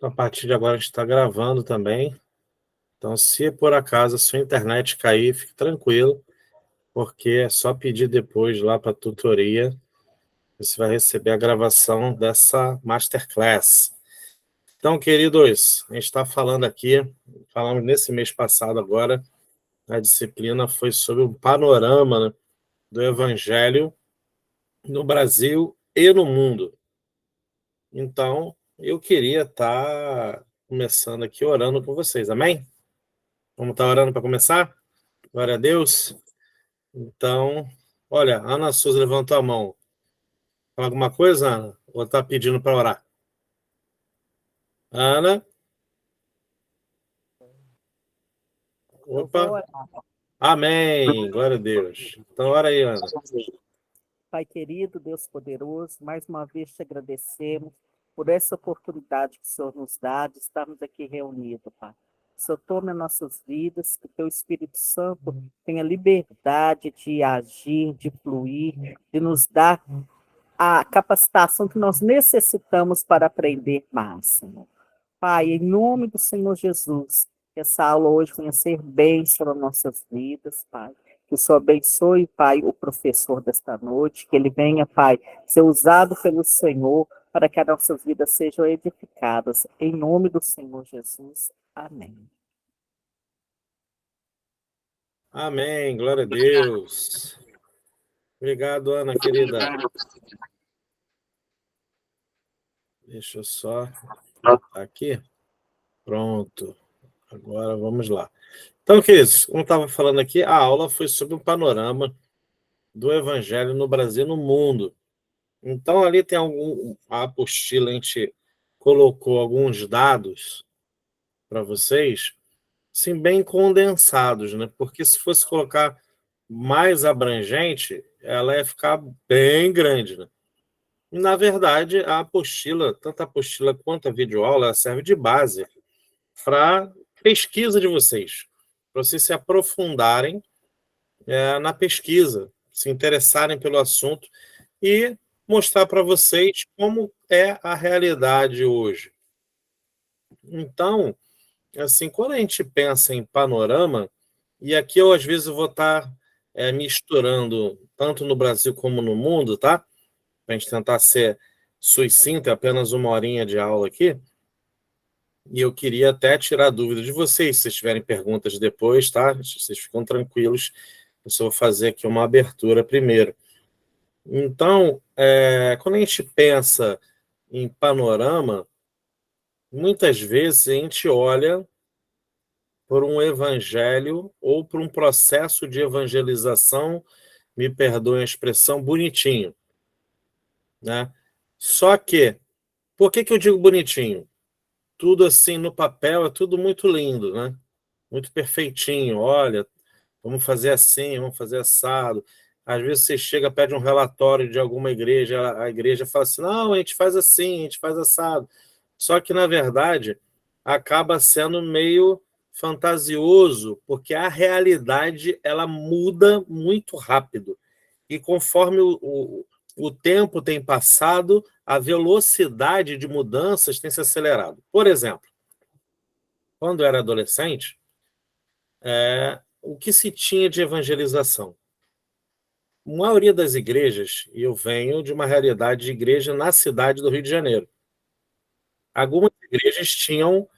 A partir de agora a gente está gravando também. Então, se por acaso a sua internet cair, fique tranquilo, porque é só pedir depois lá para a tutoria. Você vai receber a gravação dessa Masterclass. Então, queridos, a gente está falando aqui, falamos nesse mês passado agora, a disciplina foi sobre o panorama, né, do Evangelho no Brasil e no mundo. Então, eu queria estar começando aqui orando com vocês, amém? Vamos estar orando para começar? Glória a Deus. Então, olha, Ana Souza levantou a mão. Fala alguma coisa, Ana? Ou está pedindo para orar? Ana? Opa. Amém. Glória a Deus. Então, ora aí, Ana. Pai querido, Deus poderoso, mais uma vez te agradecemos por essa oportunidade que o Senhor nos dá de estarmos aqui reunidos, Pai. O Senhor tome as nossas vidas, que o Teu Espírito Santo tenha liberdade de agir, de fluir, de nos dar a capacitação que nós necessitamos para aprender mais, Senhor. Pai, em nome do Senhor Jesus, que essa aula hoje venha ser bênção nas nossas vidas, Pai. Que o Senhor abençoe, Pai, o professor desta noite, que ele venha, Pai, ser usado pelo Senhor para que as nossas vidas sejam edificadas. Em nome do Senhor Jesus. Amém. Amém. Glória a Deus. Obrigado, Ana, querida. Deixa eu só aqui. Pronto. Agora vamos lá. Então, queridos, como estava falando aqui, a aula foi sobre um panorama do Evangelho no Brasil e no mundo. Então, ali tem a apostila, a gente colocou alguns dados para vocês, sim, bem condensados, né? Porque se fosse colocar mais abrangente, ela ia ficar bem grande, né? Na verdade, a apostila, tanto a apostila quanto a videoaula, ela serve de base para pesquisa de vocês, para vocês se aprofundarem na pesquisa, se interessarem pelo assunto e mostrar para vocês como é a realidade hoje. Então, assim, quando a gente pensa em panorama, e aqui eu às vezes vou estar misturando tanto no Brasil como no mundo, tá? Para a gente tentar ser sucinto, é apenas uma horinha de aula aqui. E eu queria até tirar dúvida de vocês, se vocês tiverem perguntas depois, tá? Vocês ficam tranquilos. Eu só vou fazer aqui uma abertura primeiro. Então, quando a gente pensa em panorama, muitas vezes a gente olha por um evangelho ou por um processo de evangelização, me perdoem a expressão, bonitinho, né? Só que, por que eu digo bonitinho? Tudo assim no papel é tudo muito lindo, né? Muito perfeitinho. Olha, vamos fazer assim, vamos fazer assado. Às vezes você chega, pede um relatório de alguma igreja, a igreja fala assim, não, a gente faz assim, a gente faz assado. Só que, na verdade, acaba sendo meio fantasioso, porque a realidade ela muda muito rápido. E conforme o tempo tem passado, a velocidade de mudanças tem se acelerado. Por exemplo, quando eu era adolescente, o que se tinha de evangelização? A maioria das igrejas, e eu venho de uma realidade de igreja na cidade do Rio de Janeiro, algumas igrejas tinham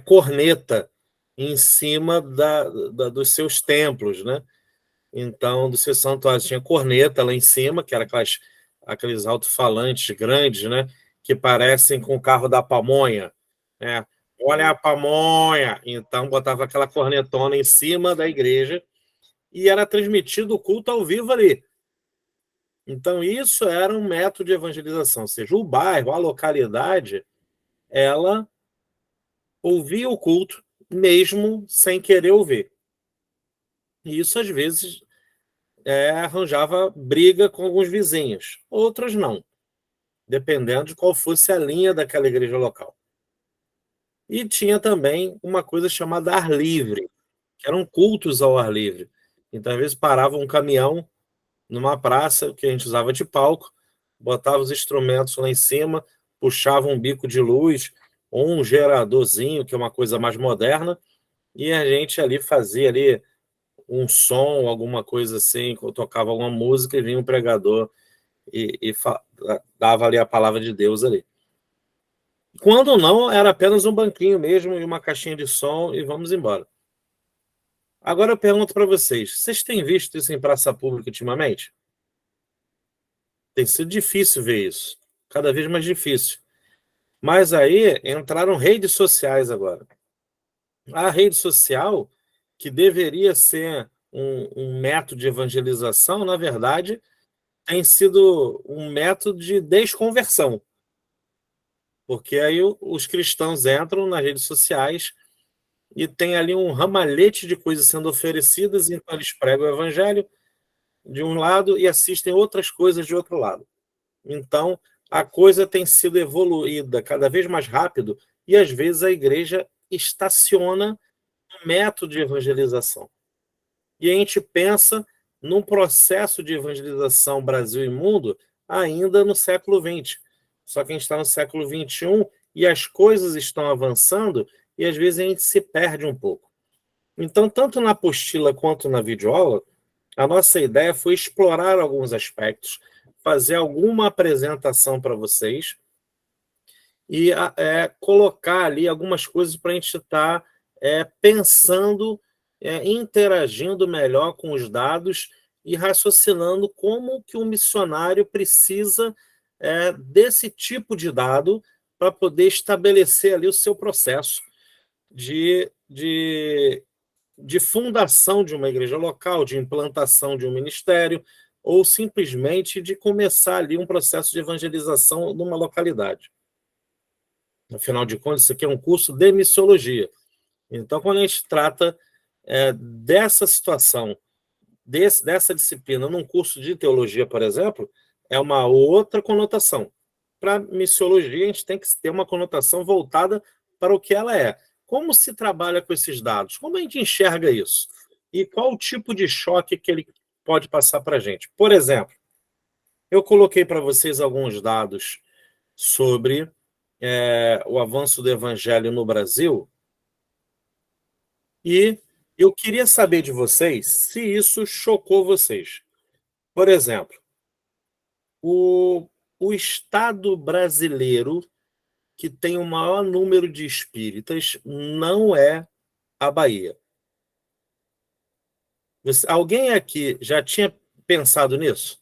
corneta em cima dos seus templos, né? Então, dos seus santuários tinha corneta lá em cima, que era aqueles alto-falantes grandes, né? Que parecem com o carro da pamonha, né? Olha a pamonha! Então, botava aquela cornetona em cima da igreja e era transmitido o culto ao vivo ali. Então, isso era um método de evangelização, ou seja, o bairro, a localidade, ela ouvia o culto mesmo sem querer ouvir. E isso, às vezes, arranjava briga com alguns vizinhos, outros não, dependendo de qual fosse a linha daquela igreja local. E tinha também uma coisa chamada ar livre, que eram cultos ao ar livre. Então, às vezes, parava um caminhão numa praça que a gente usava de palco, botava os instrumentos lá em cima, puxava um bico de luz, ou um geradorzinho, que é uma coisa mais moderna, e a gente ali fazia ali um som, alguma coisa assim, tocava alguma música e vinha um pregador e dava ali a palavra de Deus ali. Quando não, era apenas um banquinho mesmo e uma caixinha de som e vamos embora. Agora eu pergunto para vocês têm visto isso em praça pública ultimamente? Tem sido difícil ver isso, cada vez mais difícil. Mas aí entraram redes sociais agora. A rede social, que deveria ser um método de evangelização, na verdade, tem sido um método de desconversão. Porque aí os cristãos entram nas redes sociais e tem ali um ramalhete de coisas sendo oferecidas, então eles pregam o evangelho de um lado e assistem outras coisas de outro lado. Então, a coisa tem sido evoluída cada vez mais rápido e, às vezes, a igreja estaciona no método de evangelização. E a gente pensa num processo de evangelização Brasil e mundo ainda no século XX. Só que a gente está no século XXI e as coisas estão avançando e, às vezes, a gente se perde um pouco. Então, tanto na apostila quanto na videoaula, a nossa ideia foi explorar alguns aspectos, fazer alguma apresentação para vocês e colocar ali algumas coisas para a gente estar pensando, interagindo melhor com os dados e raciocinando como que um missionário precisa desse tipo de dado para poder estabelecer ali o seu processo de fundação de uma igreja local, de implantação de um ministério, ou simplesmente de começar ali um processo de evangelização numa localidade. Afinal de contas, isso aqui é um curso de missiologia. Então, quando a gente trata dessa situação, dessa disciplina, num curso de teologia, por exemplo, é uma outra conotação. Para missiologia, a gente tem que ter uma conotação voltada para o que ela é. Como se trabalha com esses dados? Como a gente enxerga isso? E qual o tipo de choque que ele pode passar para a gente? Por exemplo, eu coloquei para vocês alguns dados sobre o avanço do evangelho no Brasil e eu queria saber de vocês se isso chocou vocês. Por exemplo, o Estado brasileiro que tem o maior número de espíritas não é a Bahia. Alguém aqui já tinha pensado nisso?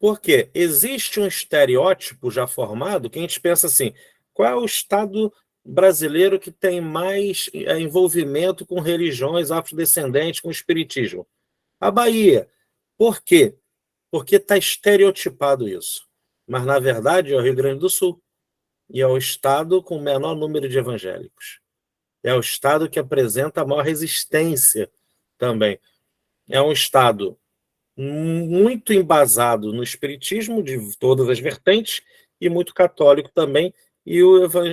Porque existe um estereótipo já formado que a gente pensa assim, qual é o Estado brasileiro que tem mais envolvimento com religiões afrodescendentes, com espiritismo? A Bahia. Por quê? Porque está estereotipado isso. Mas, na verdade, é o Rio Grande do Sul. E é o estado com o menor número de evangélicos. É o estado que apresenta a maior resistência também. É um estado muito embasado no espiritismo, de todas as vertentes, e muito católico também, e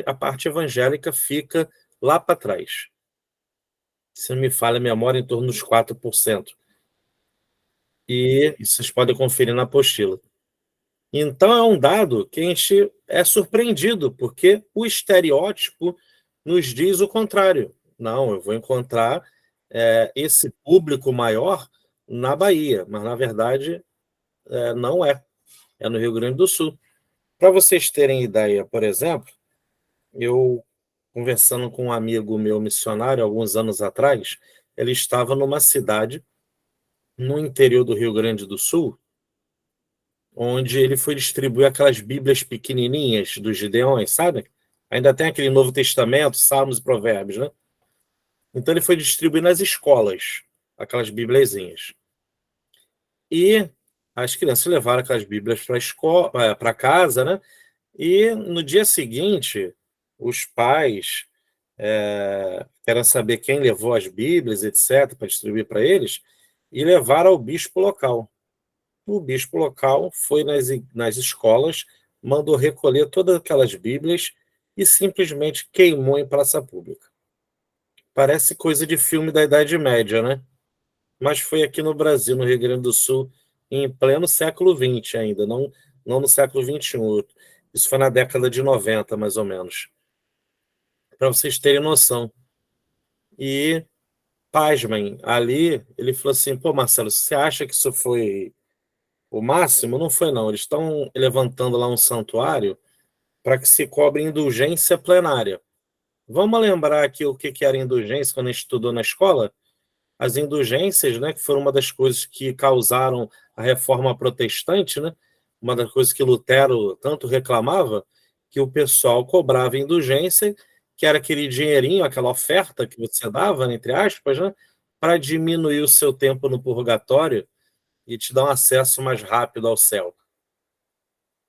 a parte evangélica fica lá para trás. Se não me falha a memória, em torno dos 4%. E vocês podem conferir na apostila. Então, é um dado que a gente é surpreendido, porque o estereótipo nos diz o contrário. Não, eu vou encontrar esse público maior na Bahia, mas, na verdade, não é. É no Rio Grande do Sul. Para vocês terem ideia, por exemplo, eu, conversando com um amigo meu missionário, alguns anos atrás, ele estava numa cidade no interior do Rio Grande do Sul, onde ele foi distribuir aquelas bíblias pequenininhas dos Gideões, sabe? Ainda tem aquele Novo Testamento, Salmos e Provérbios, né? Então ele foi distribuir nas escolas, aquelas bíbliazinhas. E as crianças levaram aquelas bíblias para escola, para casa, né? E no dia seguinte, os pais querem saber quem levou as bíblias, etc., para distribuir para eles, e levaram ao bispo local. O bispo local foi nas escolas, mandou recolher todas aquelas bíblias e simplesmente queimou em praça pública. Parece coisa de filme da Idade Média, né? Mas foi aqui no Brasil, no Rio Grande do Sul, em pleno século XX ainda, não no século XXI. Isso foi na década de 90, mais ou menos, para vocês terem noção. E, pasmem, ali ele falou assim, pô, Marcelo, você acha que isso foi o máximo? Não foi, não. Eles estão levantando lá um santuário para que se cobre indulgência plenária. Vamos lembrar aqui o que era indulgência quando a gente estudou na escola? As indulgências, né, que foram uma das coisas que causaram a reforma protestante, né? Uma das coisas que Lutero tanto reclamava, que o pessoal cobrava indulgência, que era aquele dinheirinho, aquela oferta que você dava, entre aspas, né, para diminuir o seu tempo no purgatório e te dar um acesso mais rápido ao céu.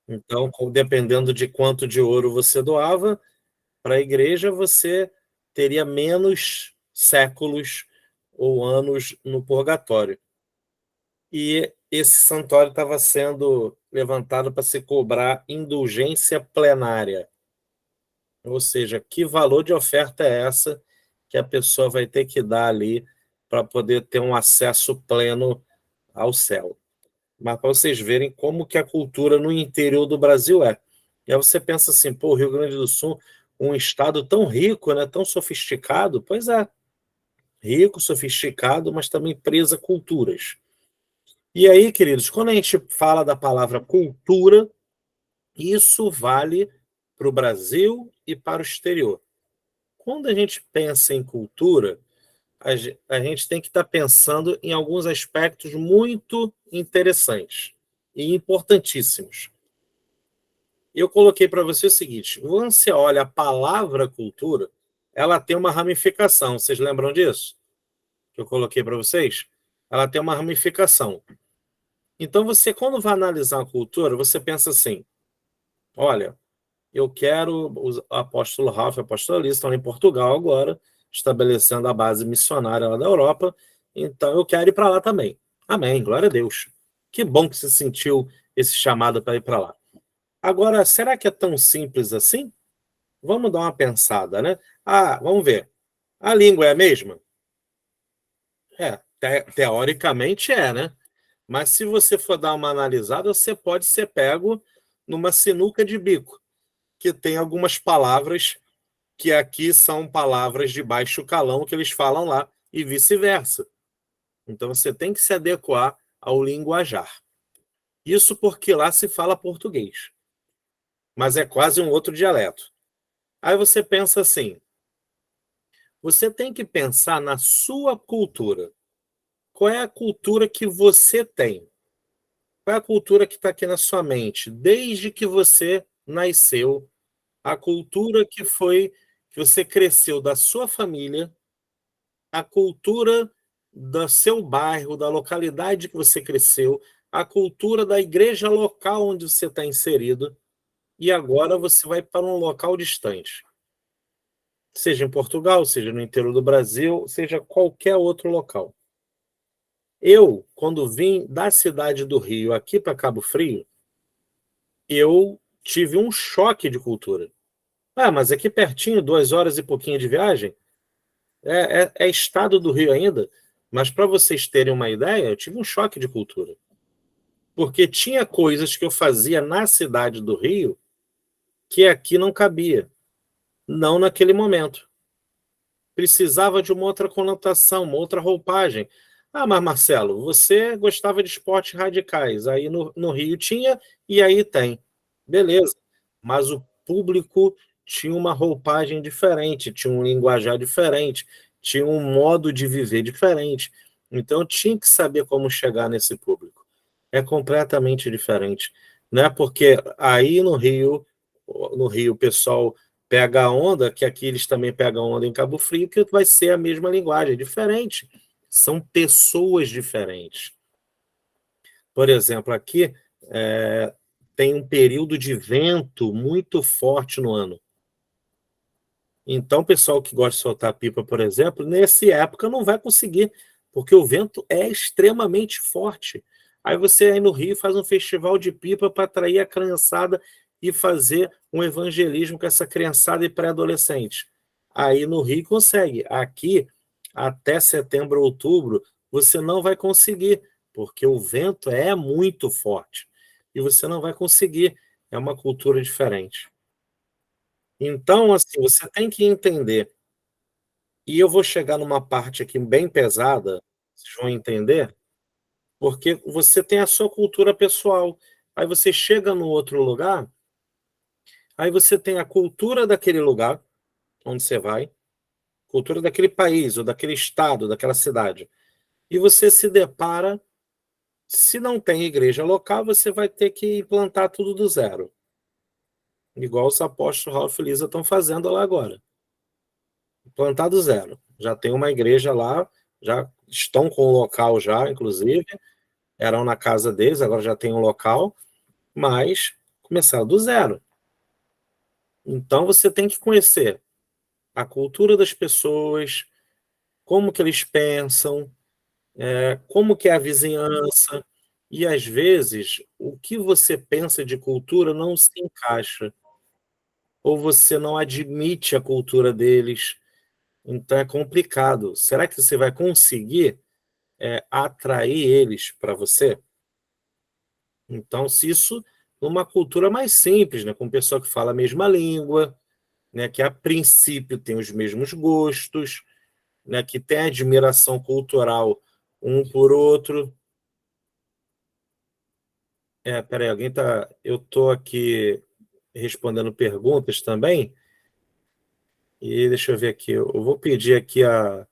Então, dependendo de quanto de ouro você doava para a igreja, você teria menos séculos ou anos no purgatório. E esse santuário estava sendo levantado para se cobrar indulgência plenária. Ou seja, que valor de oferta é essa que a pessoa vai ter que dar ali para poder ter um acesso pleno ao céu? Mas para vocês verem como que a cultura no interior do Brasil é. E aí você pensa assim, pô, o Rio Grande do Sul, um estado tão rico, né, tão sofisticado. Pois é, rico, sofisticado, mas também presa a culturas. E aí, queridos, quando a gente fala da palavra cultura, isso vale para o Brasil e para o exterior. Quando a gente pensa em cultura, a gente tem que estar pensando em alguns aspectos muito interessantes e importantíssimos. Eu coloquei para você o seguinte: quando você olha a palavra cultura, ela tem uma ramificação. Vocês lembram disso? Que eu coloquei para vocês? Ela tem uma ramificação. Então, você, quando vai analisar a cultura, você pensa assim: olha, eu quero. O apóstolo Ralph e a apóstola Alice estão em Portugal agora, estabelecendo a base missionária lá da Europa, então eu quero ir para lá também. Amém, glória a Deus. Que bom que você sentiu esse chamado para ir para lá. Agora, será que é tão simples assim? Vamos dar uma pensada, né? Ah, vamos ver. A língua é a mesma? Teoricamente é, né? Mas se você for dar uma analisada, você pode ser pego numa sinuca de bico, que tem algumas palavras que aqui são palavras de baixo calão que eles falam lá, e vice-versa. Então você tem que se adequar ao linguajar. Isso porque lá se fala português, mas é quase um outro dialeto. Aí você pensa assim, você tem que pensar na sua cultura. Qual é a cultura que você tem? Qual é a cultura que está aqui na sua mente? Desde que você nasceu, a cultura que você cresceu da sua família, a cultura do seu bairro, da localidade que você cresceu, a cultura da igreja local onde você está inserido, e agora você vai para um local distante. Seja em Portugal, seja no interior do Brasil, seja qualquer outro local. Eu, quando vim da cidade do Rio aqui para Cabo Frio, eu tive um choque de cultura. Ah, mas aqui pertinho, 2 horas e pouquinho de viagem, é estado do Rio ainda, mas para vocês terem uma ideia, eu tive um choque de cultura. Porque tinha coisas que eu fazia na cidade do Rio que aqui não cabia, não naquele momento. Precisava de uma outra conotação, uma outra roupagem. Ah, mas Marcelo, você gostava de esportes radicais, aí no Rio tinha e aí tem. Beleza, mas o público tinha uma roupagem diferente, tinha um linguajar diferente, tinha um modo de viver diferente. Então eu tinha que saber como chegar nesse público. É completamente diferente. Não é porque aí no Rio o pessoal pega a onda, que aqui eles também pegam onda em Cabo Frio, que vai ser a mesma linguagem, diferente. São pessoas diferentes. Por exemplo, aqui tem um período de vento muito forte no ano. Então, o pessoal que gosta de soltar pipa, por exemplo, nessa época não vai conseguir, porque o vento é extremamente forte. Aí você aí no Rio faz um festival de pipa para atrair a criançada e fazer um evangelismo com essa criançada e pré-adolescente. Aí no Rio consegue. Aqui, até setembro, outubro, você não vai conseguir, porque o vento é muito forte. E você não vai conseguir é uma cultura diferente. Então, assim, você tem que entender, e eu vou chegar numa parte aqui bem pesada, vocês vão entender, porque você tem a sua cultura pessoal, aí você chega no outro lugar, aí você tem a cultura daquele lugar onde você vai, cultura daquele país, ou daquele estado, daquela cidade, e você se depara, se não tem igreja local, você vai ter que implantar tudo do zero, igual os apóstolos Ralph e Lisa estão fazendo lá agora. Implantar do zero. Já tem uma igreja lá, já estão com o local já, inclusive, eram na casa deles, agora já tem um local, mas começaram do zero. Então você tem que conhecer a cultura das pessoas, como que eles pensam, como que é a vizinhança, e às vezes o que você pensa de cultura não se encaixa, ou você não admite a cultura deles, então é complicado. Será que você vai conseguir atrair eles para você? Então, se isso numa cultura mais simples, né, com pessoa que fala a mesma língua, né, que a princípio tem os mesmos gostos, né, que tem admiração cultural um por outro. Peraí, alguém tá. Eu estou aqui respondendo perguntas também, e deixa eu ver aqui. Eu vou pedir aqui a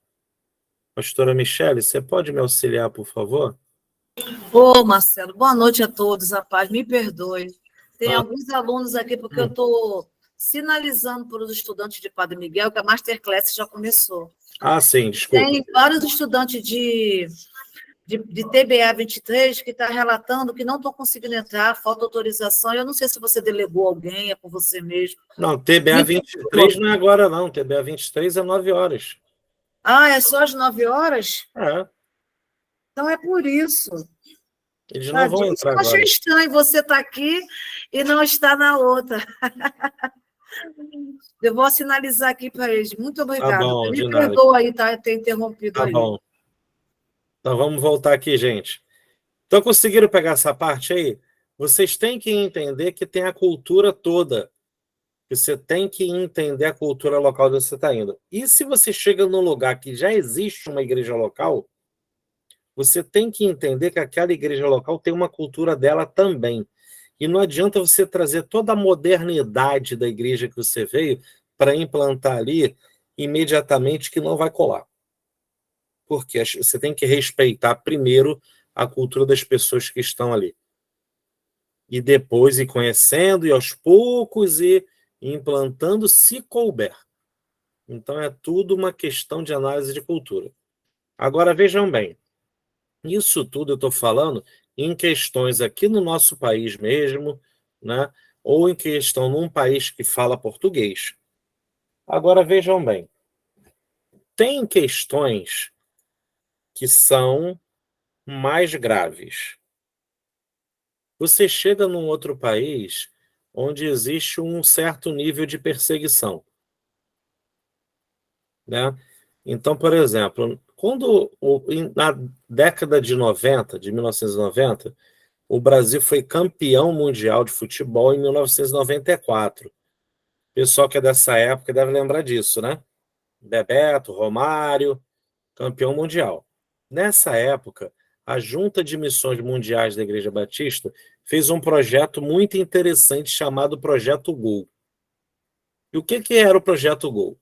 pastora Michele, você pode me auxiliar, por favor? Ô, Marcelo, boa noite a todos, a paz, me perdoe. Tem alguns alunos aqui, porque eu estou sinalizando para os estudantes de Padre Miguel que a Masterclass já começou. Ah, sim, desculpa. Tem vários estudantes de TBA 23 que estão relatando que não estão conseguindo entrar, falta autorização. Eu não sei se você delegou alguém, é por você mesmo. Não, TBA 23 não é agora, não. TBA 23 é 9 horas. Ah, é só às 9 horas? É. Então é por isso. Eles não vão entrar eu agora. achei estranho você estar aqui e não estar na outra. Eu vou sinalizar aqui para eles. Muito obrigada. Tá bom, Me perdoa aí ter interrompido tá aí. bom. Então vamos voltar aqui, gente. Então conseguiram pegar essa parte aí? Vocês têm que entender que tem a cultura toda. Você tem que entender a cultura local onde você está indo. E se você chega num lugar que já existe uma igreja local, você tem que entender que aquela igreja local tem uma cultura dela também. E não adianta você trazer toda a modernidade da igreja que você veio para implantar ali imediatamente, que não vai colar. Porque você tem que respeitar primeiro a cultura das pessoas que estão ali. E depois ir conhecendo, e aos poucos ir implantando, se couber. Então é tudo uma questão de análise de cultura. Agora vejam bem, isso tudo eu estou falando em questões aqui no nosso país mesmo, né? Ou em questão num país que fala português. Agora vejam bem, tem questões que são mais graves. Você chega num outro país onde existe um certo nível de perseguição, né? Então, por exemplo, na década de 90, de 1990, o Brasil foi campeão mundial de futebol em 1994. O pessoal que é dessa época deve lembrar disso, né? Bebeto, Romário, campeão mundial. Nessa época, a Junta de Missões Mundiais da Igreja Batista fez um projeto muito interessante chamado Projeto Gol. E o que era o Projeto Gol?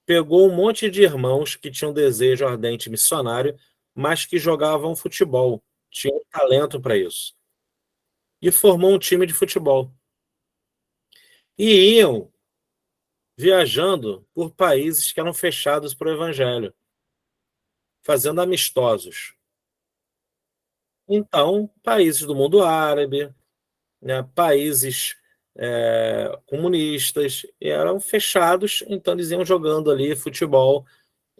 Pegou um monte de irmãos que tinham desejo ardente missionário, mas que jogavam futebol, tinham talento para isso. E formou um time de futebol. E iam viajando por países que eram fechados para o evangelho, fazendo amistosos. Então, países do mundo árabe, né, países comunistas, eram fechados, então eles iam jogando ali futebol,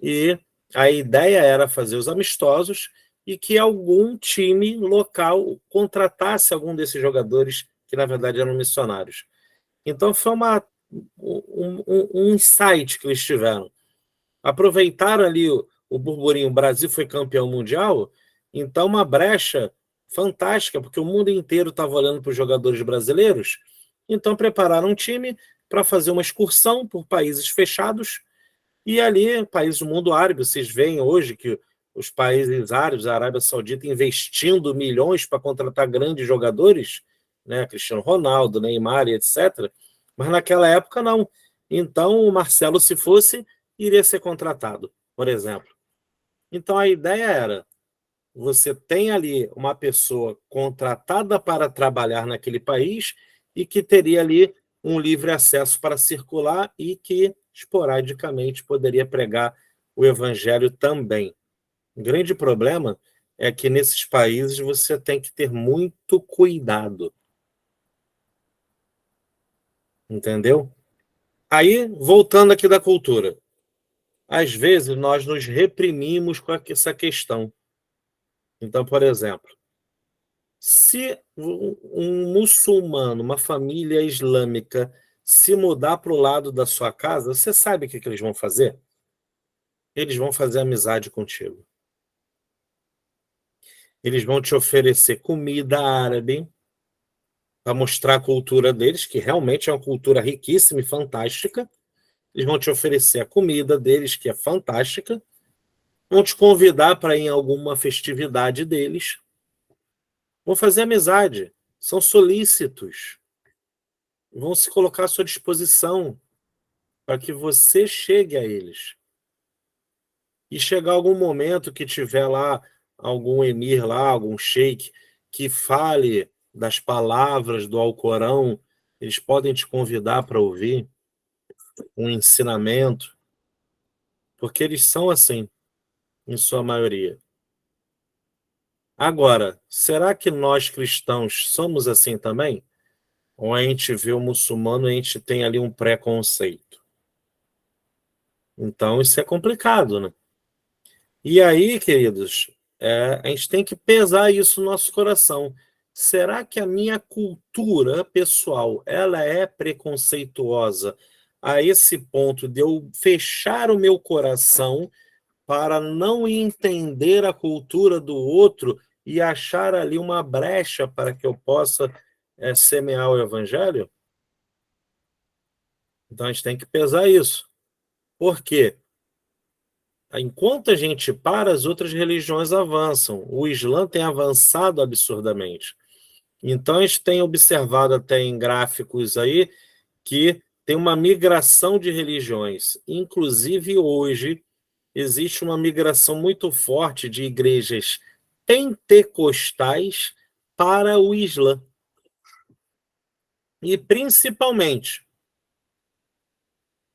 e a ideia era fazer os amistosos e que algum time local contratasse algum desses jogadores que, na verdade, eram missionários. Então, foi um insight que eles tiveram. Aproveitaram ali o burburinho, o Brasil foi campeão mundial, então uma brecha fantástica, porque o mundo inteiro estava olhando para os jogadores brasileiros, Então prepararam um time para fazer uma excursão por países fechados, e ali, países do mundo árabe, vocês veem hoje que os países árabes, a Arábia Saudita, investindo milhões para contratar grandes jogadores, né, Cristiano Ronaldo, Neymar e etc. Mas naquela época não. Então o Marcelo, se fosse, iria ser contratado, por exemplo. Então a ideia era, você tem ali uma pessoa contratada para trabalhar naquele país e que teria ali um livre acesso para circular e que esporadicamente poderia pregar o evangelho também. O grande problema é que nesses países você tem que ter muito cuidado. Entendeu? Aí, voltando aqui da cultura. Às vezes nós nos reprimimos com essa questão. Então, por exemplo, se um muçulmano, uma família islâmica, se mudar para o lado da sua casa, você sabe o que eles vão fazer? Eles vão fazer amizade contigo. Eles vão te oferecer comida árabe para mostrar a cultura deles, que realmente é uma cultura riquíssima e fantástica. Eles vão te oferecer a comida deles, que é fantástica. Vão te convidar para ir em alguma festividade deles. Vão fazer amizade. São solícitos. Vão se colocar à sua disposição para que você chegue a eles. E chegar algum momento que tiver lá algum emir lá, algum sheik, que fale das palavras do Alcorão, eles podem te convidar para ouvir um ensinamento, porque eles são assim, em sua maioria. Agora, será que nós cristãos somos assim também? Ou a gente vê o muçulmano e a gente tem ali um preconceito? Então, isso é complicado, né? E aí, queridos, a gente tem que pesar isso no nosso coração. Será que a minha cultura pessoal, ela é preconceituosa a esse ponto de eu fechar o meu coração para não entender a cultura do outro e achar ali uma brecha para que eu possa semear o evangelho? Então a gente tem que pesar isso. Por quê? Enquanto a gente para, as outras religiões avançam. O Islã tem avançado absurdamente. Então a gente tem observado até em gráficos aí que tem uma migração de religiões. Inclusive hoje existe uma migração muito forte de igrejas pentecostais para o Islã. E principalmente,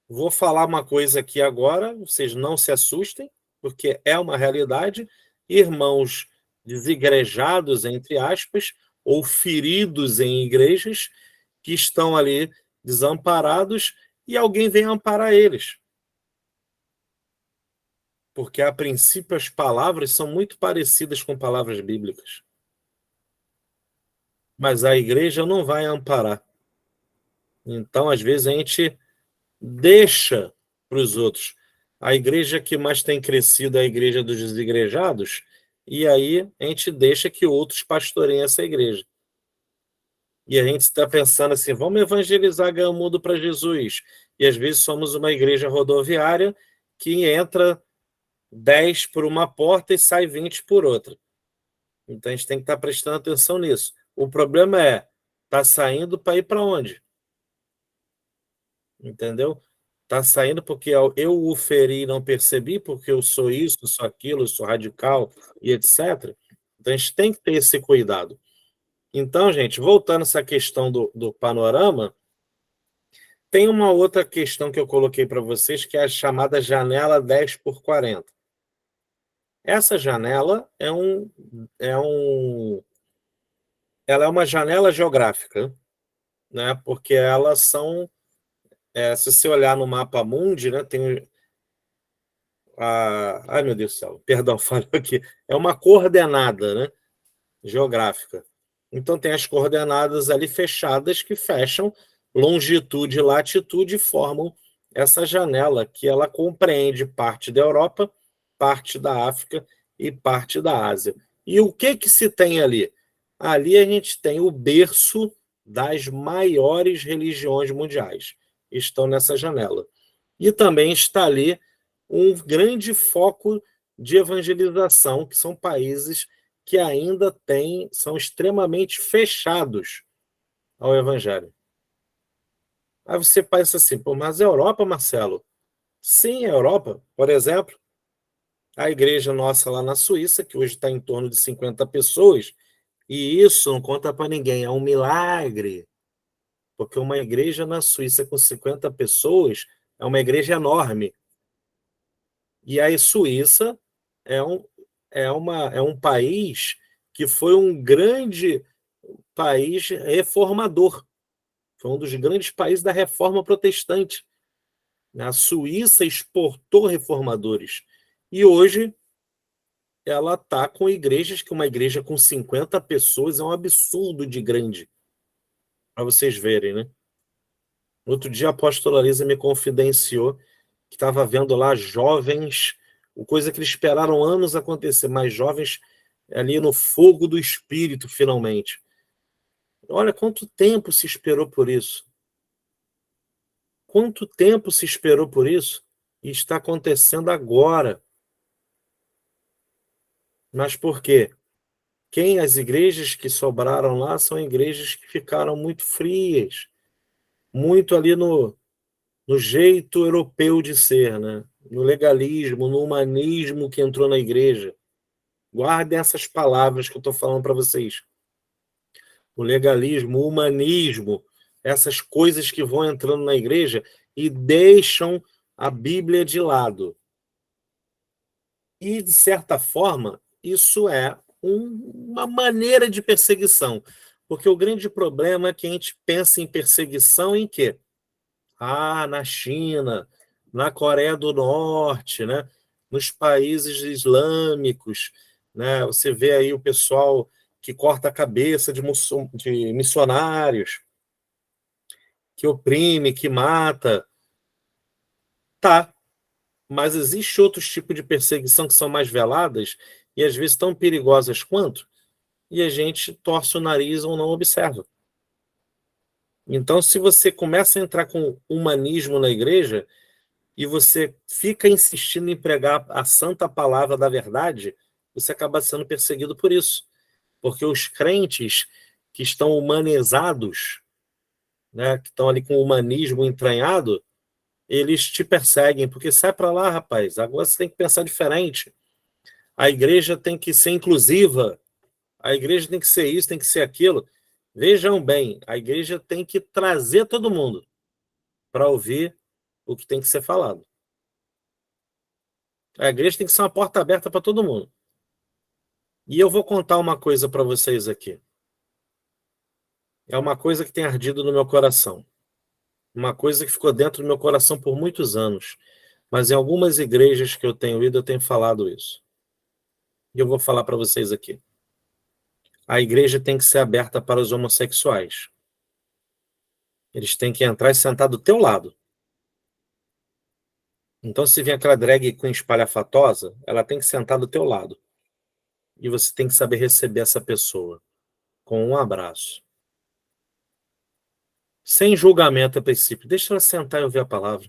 vou falar uma coisa aqui agora, vocês não se assustem, porque é uma realidade, irmãos desigrejados, entre aspas, ou feridos em igrejas, que estão ali desamparados, e alguém vem amparar eles. Porque, a princípio, as palavras são muito parecidas com palavras bíblicas. Mas a igreja não vai amparar. Então, às vezes, a gente deixa para os outros. A igreja que mais tem crescido é a igreja dos desigrejados, e aí a gente deixa que outros pastoreiem essa igreja. E a gente está pensando assim, vamos evangelizar ganhar o mundo para Jesus. E às vezes somos uma igreja rodoviária que entra 10 por uma porta e sai 20 por outra. Então a gente tem que estar prestando atenção nisso. O problema é, está saindo para ir para onde? Entendeu? Está saindo porque eu o feri e não percebi, porque eu sou isso, sou aquilo, eu sou radical e etc. Então a gente tem que ter esse cuidado. Então, gente, voltando a essa questão do panorama, tem uma outra questão que eu coloquei para vocês, que é a chamada janela 10 por 40. Essa janela ela é uma janela geográfica, né? Porque elas são, se você olhar no mapa mundi, né, tem ai meu Deus do céu, perdão, falei aqui, é uma coordenada, né, geográfica. Então tem as coordenadas ali fechadas que fecham longitude e latitude e formam essa janela que ela compreende parte da Europa, parte da África e parte da Ásia. E o que se tem ali? Ali a gente tem o berço das maiores religiões mundiais. Estão nessa janela. E também está ali um grande foco de evangelização, que são países que ainda são extremamente fechados ao evangelho. Aí você pensa assim, pô, mas a Europa, Marcelo? Sim, a Europa, por exemplo, a igreja nossa lá na Suíça, que hoje está em torno de 50 pessoas, e isso não conta para ninguém, é um milagre, porque uma igreja na Suíça com 50 pessoas é uma igreja enorme. E a Suíça é um país que foi um grande país reformador. Foi um dos grandes países da reforma protestante. A Suíça exportou reformadores. E hoje ela está com igrejas, que uma igreja com 50 pessoas é um absurdo de grande. Para vocês verem, né? Outro dia a apóstola Lisa me confidenciou que estava vendo lá jovens, coisa que eles esperaram anos acontecer, mas jovens ali no fogo do Espírito, finalmente. Olha quanto tempo se esperou por isso. Quanto tempo se esperou por isso? E está acontecendo agora. Mas por quê? As igrejas que sobraram lá são igrejas que ficaram muito frias, muito ali no jeito europeu de ser, né? No legalismo, no humanismo que entrou na igreja. Guardem essas palavras que eu estou falando para vocês. O legalismo, o humanismo, essas coisas que vão entrando na igreja e deixam a Bíblia de lado. E, de certa forma, isso é uma maneira de perseguição. Porque o grande problema é que a gente pensa em perseguição em quê? Na China, na Coreia do Norte, né? Nos países islâmicos, né? Você vê aí o pessoal que corta a cabeça de missionários, que oprime, que mata. Tá, mas existe outros tipos de perseguição que são mais veladas e às vezes tão perigosas quanto, e a gente torce o nariz ou não observa. Então, se você começa a entrar com humanismo na igreja e você fica insistindo em pregar a santa palavra da verdade, você acaba sendo perseguido por isso. Porque os crentes que estão humanizados, né, que estão ali com o humanismo entranhado, eles te perseguem, porque sai para lá, rapaz, agora você tem que pensar diferente. A igreja tem que ser inclusiva, a igreja tem que ser isso, tem que ser aquilo. Vejam bem, a igreja tem que trazer todo mundo para ouvir o que tem que ser falado. A igreja tem que ser uma porta aberta para todo mundo. E eu vou contar uma coisa para vocês aqui. É uma coisa que tem ardido no meu coração. Uma coisa que ficou dentro do meu coração por muitos anos. Mas em algumas igrejas que eu tenho ido, eu tenho falado isso. E eu vou falar para vocês aqui. A igreja tem que ser aberta para os homossexuais. Eles têm que entrar e sentar do teu lado. Então, se vem aquela drag queen espalhafatosa, ela tem que sentar do teu lado. E você tem que saber receber essa pessoa com um abraço. Sem julgamento a princípio. Deixa ela sentar e ouvir a palavra.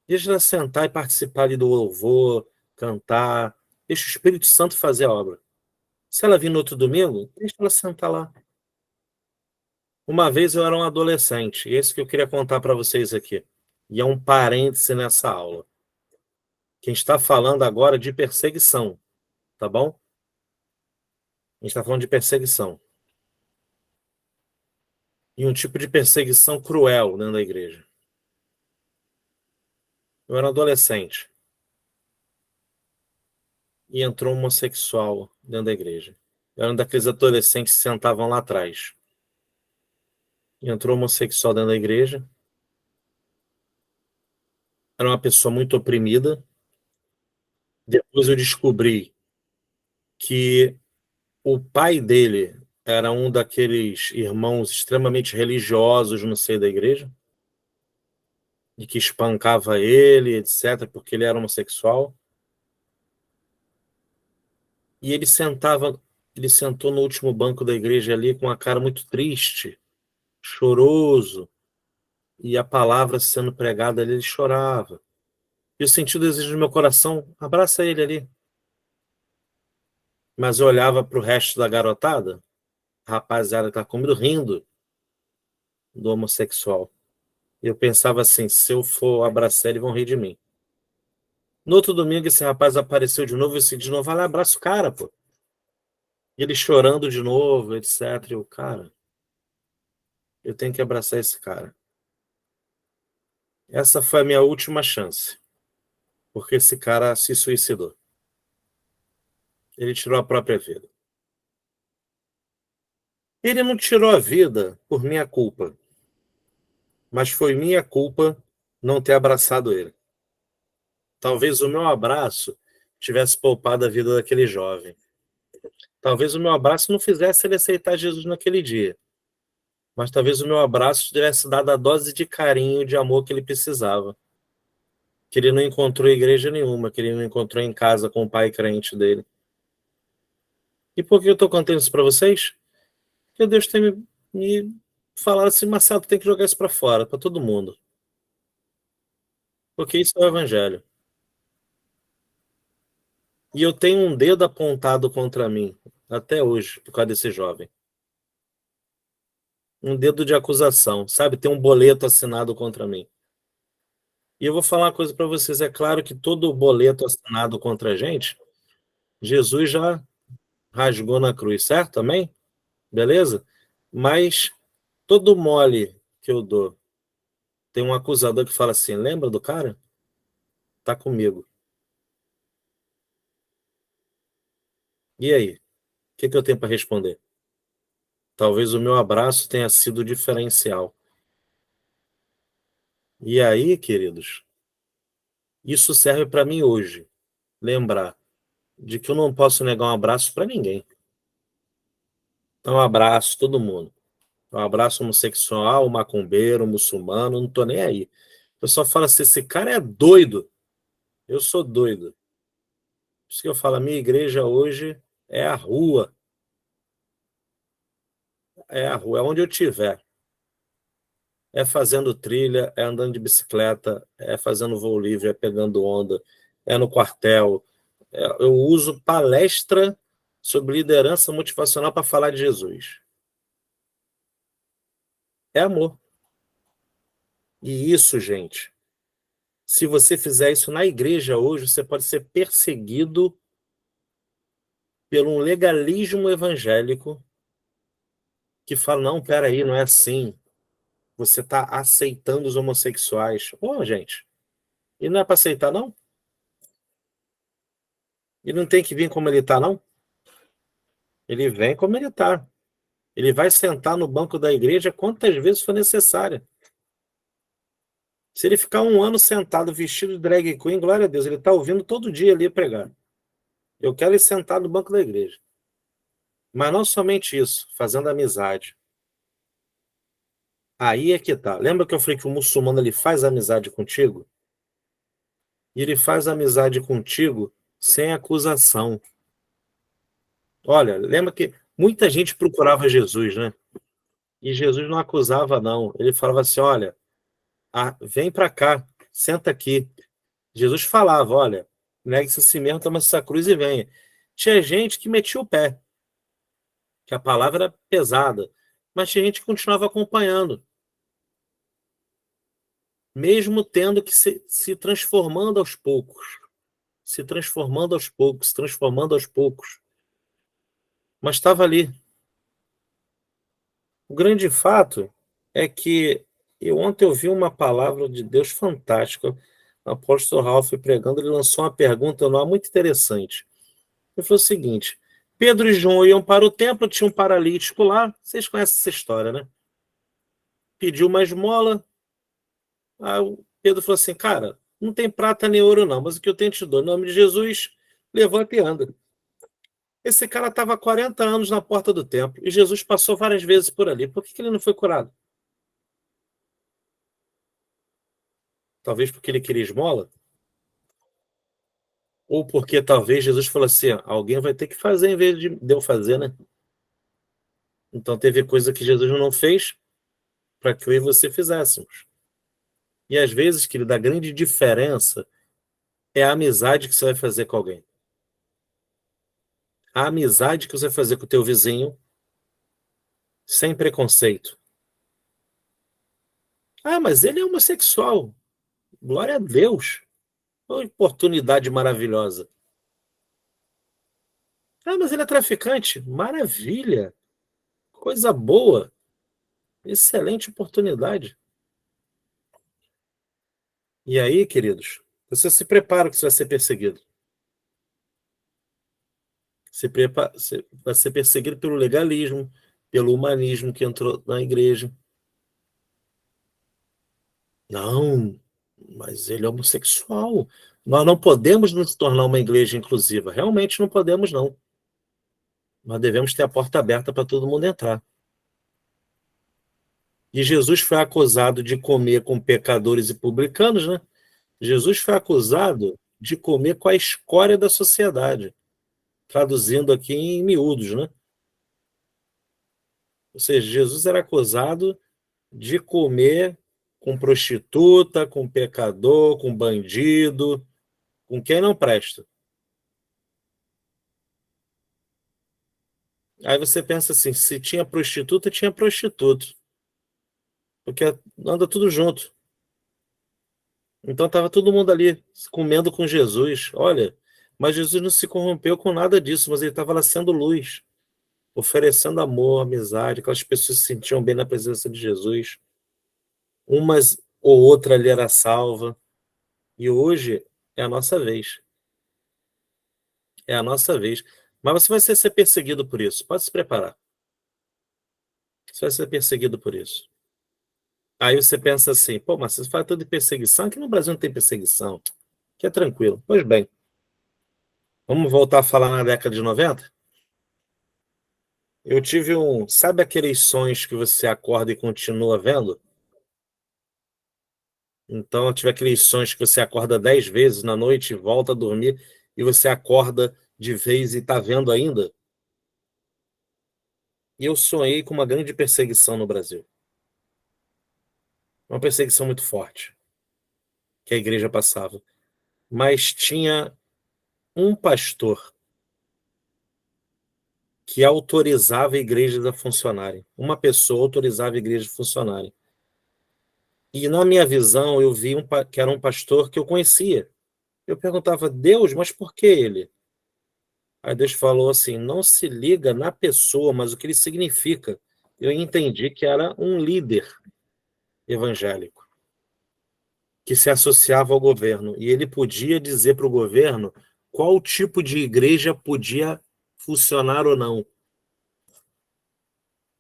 Deixa ela sentar e participar ali do louvor, cantar. Deixa o Espírito Santo fazer a obra. Se ela vir no outro domingo, deixa ela sentar lá. Uma vez eu era um adolescente, e esse que eu queria contar para vocês aqui. E é um parêntese nessa aula. Quem está falando agora de perseguição, tá bom? A gente está falando de perseguição. E um tipo de perseguição cruel dentro da igreja. Eu era um adolescente. E entrou um homossexual dentro da igreja. Eu era um daqueles adolescentes que sentavam lá atrás. E entrou um homossexual dentro da igreja. Era uma pessoa muito oprimida. Depois eu descobri que o pai dele era um daqueles irmãos extremamente religiosos no seio da igreja, e que espancava ele, etc., porque ele era homossexual. E ele sentava Ele sentou no último banco da igreja ali com a cara muito triste, choroso, e a palavra sendo pregada ali, ele chorava. E eu senti o desejo no meu coração, abraça ele ali. Mas eu olhava para o resto da garotada, a rapaziada que estava comigo, rindo do homossexual. E eu pensava assim, se eu for abraçar ele, vão rir de mim. No outro domingo, esse rapaz apareceu de novo, eu disse, de novo, vai lá, abraça o cara, pô. E ele chorando de novo, etc. E eu, cara, eu tenho que abraçar esse cara. Essa foi a minha última chance, porque esse cara se suicidou. Ele tirou a própria vida. Ele não tirou a vida por minha culpa, mas foi minha culpa não ter abraçado ele. Talvez o meu abraço tivesse poupado a vida daquele jovem. Talvez o meu abraço não fizesse ele aceitar Jesus naquele dia, mas talvez o meu abraço tivesse dado a dose de carinho, de amor que ele precisava. Que ele não encontrou igreja nenhuma, que ele não encontrou em casa com o pai crente dele. E por que eu estou contando isso para vocês? Porque Deus tem me falado assim, Marcelo, tem que jogar isso para fora, para todo mundo. Porque isso é o evangelho. E eu tenho um dedo apontado contra mim, até hoje, por causa desse jovem. Um dedo de acusação, sabe? Tem um boleto assinado contra mim. E eu vou falar uma coisa para vocês. É claro que todo boleto assinado contra a gente, Jesus já rasgou na cruz, certo? Amém? Beleza? Mas todo mole que eu dou, tem um acusador que fala assim, lembra do cara? Tá comigo. E aí? O que eu tenho para responder? Talvez o meu abraço tenha sido diferencial. E aí, queridos, isso serve para mim hoje. Lembrar de que eu não posso negar um abraço para ninguém. Então, um abraço todo mundo. Um abraço homossexual, macumbeiro, muçulmano, não tô nem aí. O pessoal fala assim, esse cara é doido. Eu sou doido. Por isso que eu falo, a minha igreja hoje é a rua. É a rua, é onde eu estiver. É fazendo trilha, é andando de bicicleta, é fazendo voo livre, é pegando onda, é no quartel. Eu uso palestra sobre liderança motivacional para falar de Jesus. É amor. E isso, gente, se você fizer isso na igreja hoje, você pode ser perseguido por um legalismo evangélico que fala, não, peraí, não é assim. Você está aceitando os homossexuais. Ô, gente, e não é para aceitar, não? E não tem que vir como ele está, não? Ele vem como ele está. Ele vai sentar no banco da igreja quantas vezes for necessário. Se ele ficar um ano sentado vestido de drag queen, glória a Deus, ele está ouvindo todo dia ali pregar. Eu quero ele sentado no banco da igreja. Mas não somente isso, fazendo amizade. Aí é que tá. Lembra que eu falei que o muçulmano ele faz amizade contigo? E ele faz amizade contigo sem acusação. Olha, lembra que muita gente procurava Jesus, né? E Jesus não acusava, não. Ele falava assim, olha, vem para cá, senta aqui. Jesus falava, olha, negue-se a si mesmo, toma essa cruz e venha. Tinha gente que metia o pé, que a palavra era pesada, mas tinha gente que continuava acompanhando, mesmo tendo que se transformando aos poucos, se transformando aos poucos, se transformando aos poucos. Mas estava ali. O grande fato é que ontem eu vi uma palavra de Deus fantástica. O apóstolo Ralph pregando, ele lançou uma pergunta não muito interessante. Ele falou o seguinte: Pedro e João iam para o templo, tinha um paralítico lá. Vocês conhecem essa história, né? Pediu uma esmola. Aí o Pedro falou assim: cara, não tem prata nem ouro, não, mas o que eu tenho te dou, em nome de Jesus, levanta e anda. Esse cara estava há 40 anos na porta do templo e Jesus passou várias vezes por ali. Por que ele não foi curado? Talvez porque ele queria esmola? ou porque talvez Jesus falou assim, alguém vai ter que fazer em vez de eu fazer, né? Então teve coisa que Jesus não fez para que eu e você fizéssemos. E às vezes, querido, a grande diferença é a amizade que você vai fazer com alguém. A amizade que você vai fazer com o teu vizinho, sem preconceito. Ah, mas ele é homossexual. Glória a Deus. Uma oportunidade maravilhosa. Ah, mas ele é traficante. Maravilha. Coisa boa. Excelente oportunidade. E aí, queridos, você se prepara que você vai ser perseguido. Você vai ser perseguido pelo legalismo, pelo humanismo que entrou na igreja. Não, mas ele é homossexual. Nós não podemos nos tornar uma igreja inclusiva. Realmente não podemos, não. Nós devemos ter a porta aberta para todo mundo entrar. E Jesus foi acusado de comer com pecadores e publicanos, né? Jesus foi acusado de comer com a escória da sociedade, traduzindo aqui em miúdos, né? Ou seja, Jesus era acusado de comer com prostituta, com pecador, com bandido, com quem não presta. Aí você pensa assim, se tinha prostituta, tinha prostituto. Porque anda tudo junto. Então estava todo mundo ali comendo com Jesus. Olha, mas Jesus não se corrompeu com nada disso, mas ele estava lá sendo luz, oferecendo amor, amizade, aquelas pessoas se sentiam bem na presença de Jesus. Umas ou outra ali era salva. E hoje é a nossa vez. É a nossa vez. Mas você vai ser perseguido por isso. Pode se preparar. Você vai ser perseguido por isso. Aí você pensa assim, pô, mas você fala tudo de perseguição, aqui no Brasil não tem perseguição, que é tranquilo. Pois bem, vamos voltar a falar na década de 90? Eu tive sabe aqueles sonhos que você acorda e continua vendo? Então eu tive aqueles sonhos que você acorda 10 vezes na noite, volta a dormir, e você acorda de vez e está vendo ainda? E eu sonhei com uma grande perseguição no Brasil. Uma perseguição muito forte, que a igreja passava. Mas tinha um pastor que autorizava igrejas a funcionarem. Uma pessoa autorizava igrejas a funcionarem. E na minha visão, eu vi que era um pastor que eu conhecia. Eu perguntava, Deus, mas por que ele? Aí Deus falou assim, não se liga na pessoa, mas o que ele significa. Eu entendi que era um líder evangélico, que se associava ao governo. E ele podia dizer para o governo qual tipo de igreja podia funcionar ou não.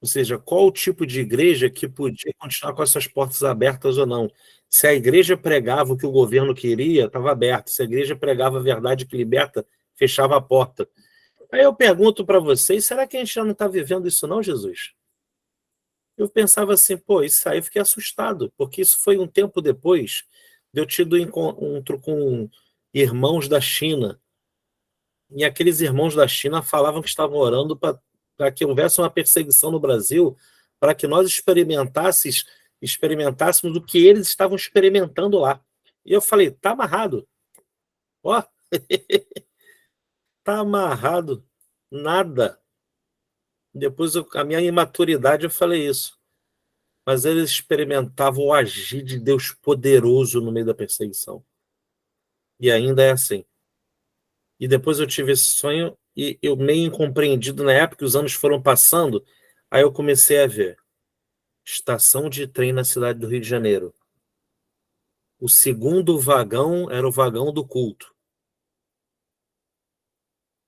Ou seja, qual o tipo de igreja que podia continuar com essas portas abertas ou não. Se a igreja pregava o que o governo queria, estava aberto. Se a igreja pregava a verdade que liberta, fechava a porta. Aí eu pergunto para vocês, será que a gente já não está vivendo isso não, Jesus? Eu pensava assim, pô, isso aí eu fiquei assustado, porque isso foi um tempo depois de eu ter tido encontro com irmãos da China. E aqueles irmãos da China falavam que estavam orando para que houvesse uma perseguição no Brasil, para que nós experimentássemos o que eles estavam experimentando lá. E eu falei, tá amarrado. Ó, tá amarrado. Nada. Depois, a minha imaturidade, eu falei isso. Mas eles experimentavam o agir de Deus poderoso no meio da perseguição. E ainda é assim. E depois eu tive esse sonho e eu meio incompreendido na época, os anos foram passando, aí eu comecei a ver estação de trem na cidade do Rio de Janeiro. O segundo vagão era o vagão do culto.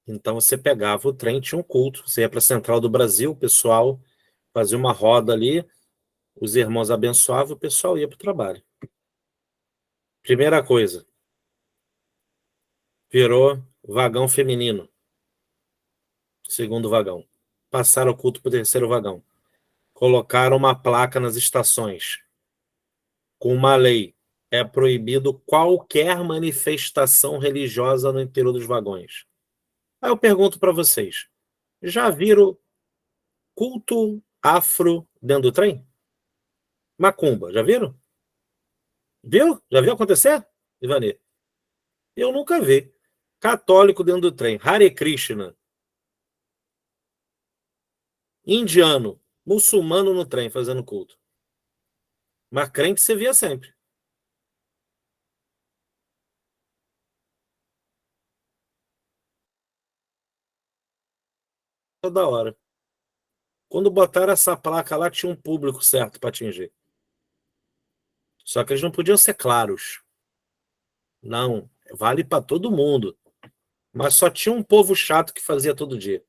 Então você pegava o trem, tinha um culto, você ia para a Central do Brasil, o pessoal fazia uma roda ali, os irmãos abençoavam, o pessoal ia para o trabalho. Primeira coisa, virou vagão feminino. Segundo vagão. Passaram o culto para o terceiro vagão. Colocaram uma placa nas estações com uma lei. é proibido qualquer manifestação religiosa no interior dos vagões. Aí eu pergunto para vocês, já viram culto afro dentro do trem? Macumba, já viram? Viu? Já viu acontecer, Ivani? Eu nunca vi. Católico dentro do trem, Hare Krishna. Indiano, muçulmano no trem fazendo culto. Mas crente você via sempre. Toda hora. Quando botaram essa placa lá, tinha um público certo para atingir. Só que eles não podiam ser claros. Não, vale para todo mundo. Mas só tinha um povo chato que fazia todo dia.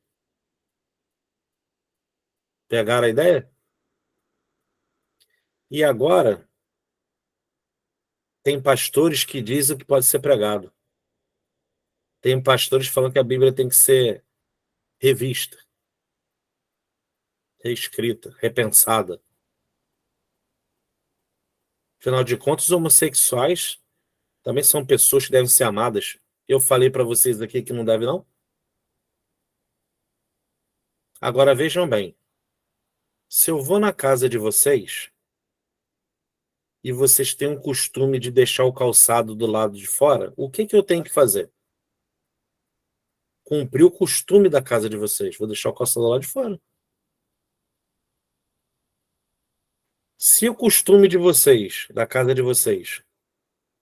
Pegaram a ideia? E agora tem pastores que dizem que pode ser pregado. Tem pastores falando que a Bíblia tem que ser revista, reescrita, repensada. Afinal de contas, os homossexuais também são pessoas que devem ser amadas. Eu falei para vocês aqui que não deve, não? Agora vejam bem. Se eu vou na casa de vocês e vocês têm um costume de deixar o calçado do lado de fora, o que eu tenho que fazer? Cumprir o costume da casa de vocês. Vou deixar o calçado do lado de fora. Se o costume de vocês, da casa de vocês,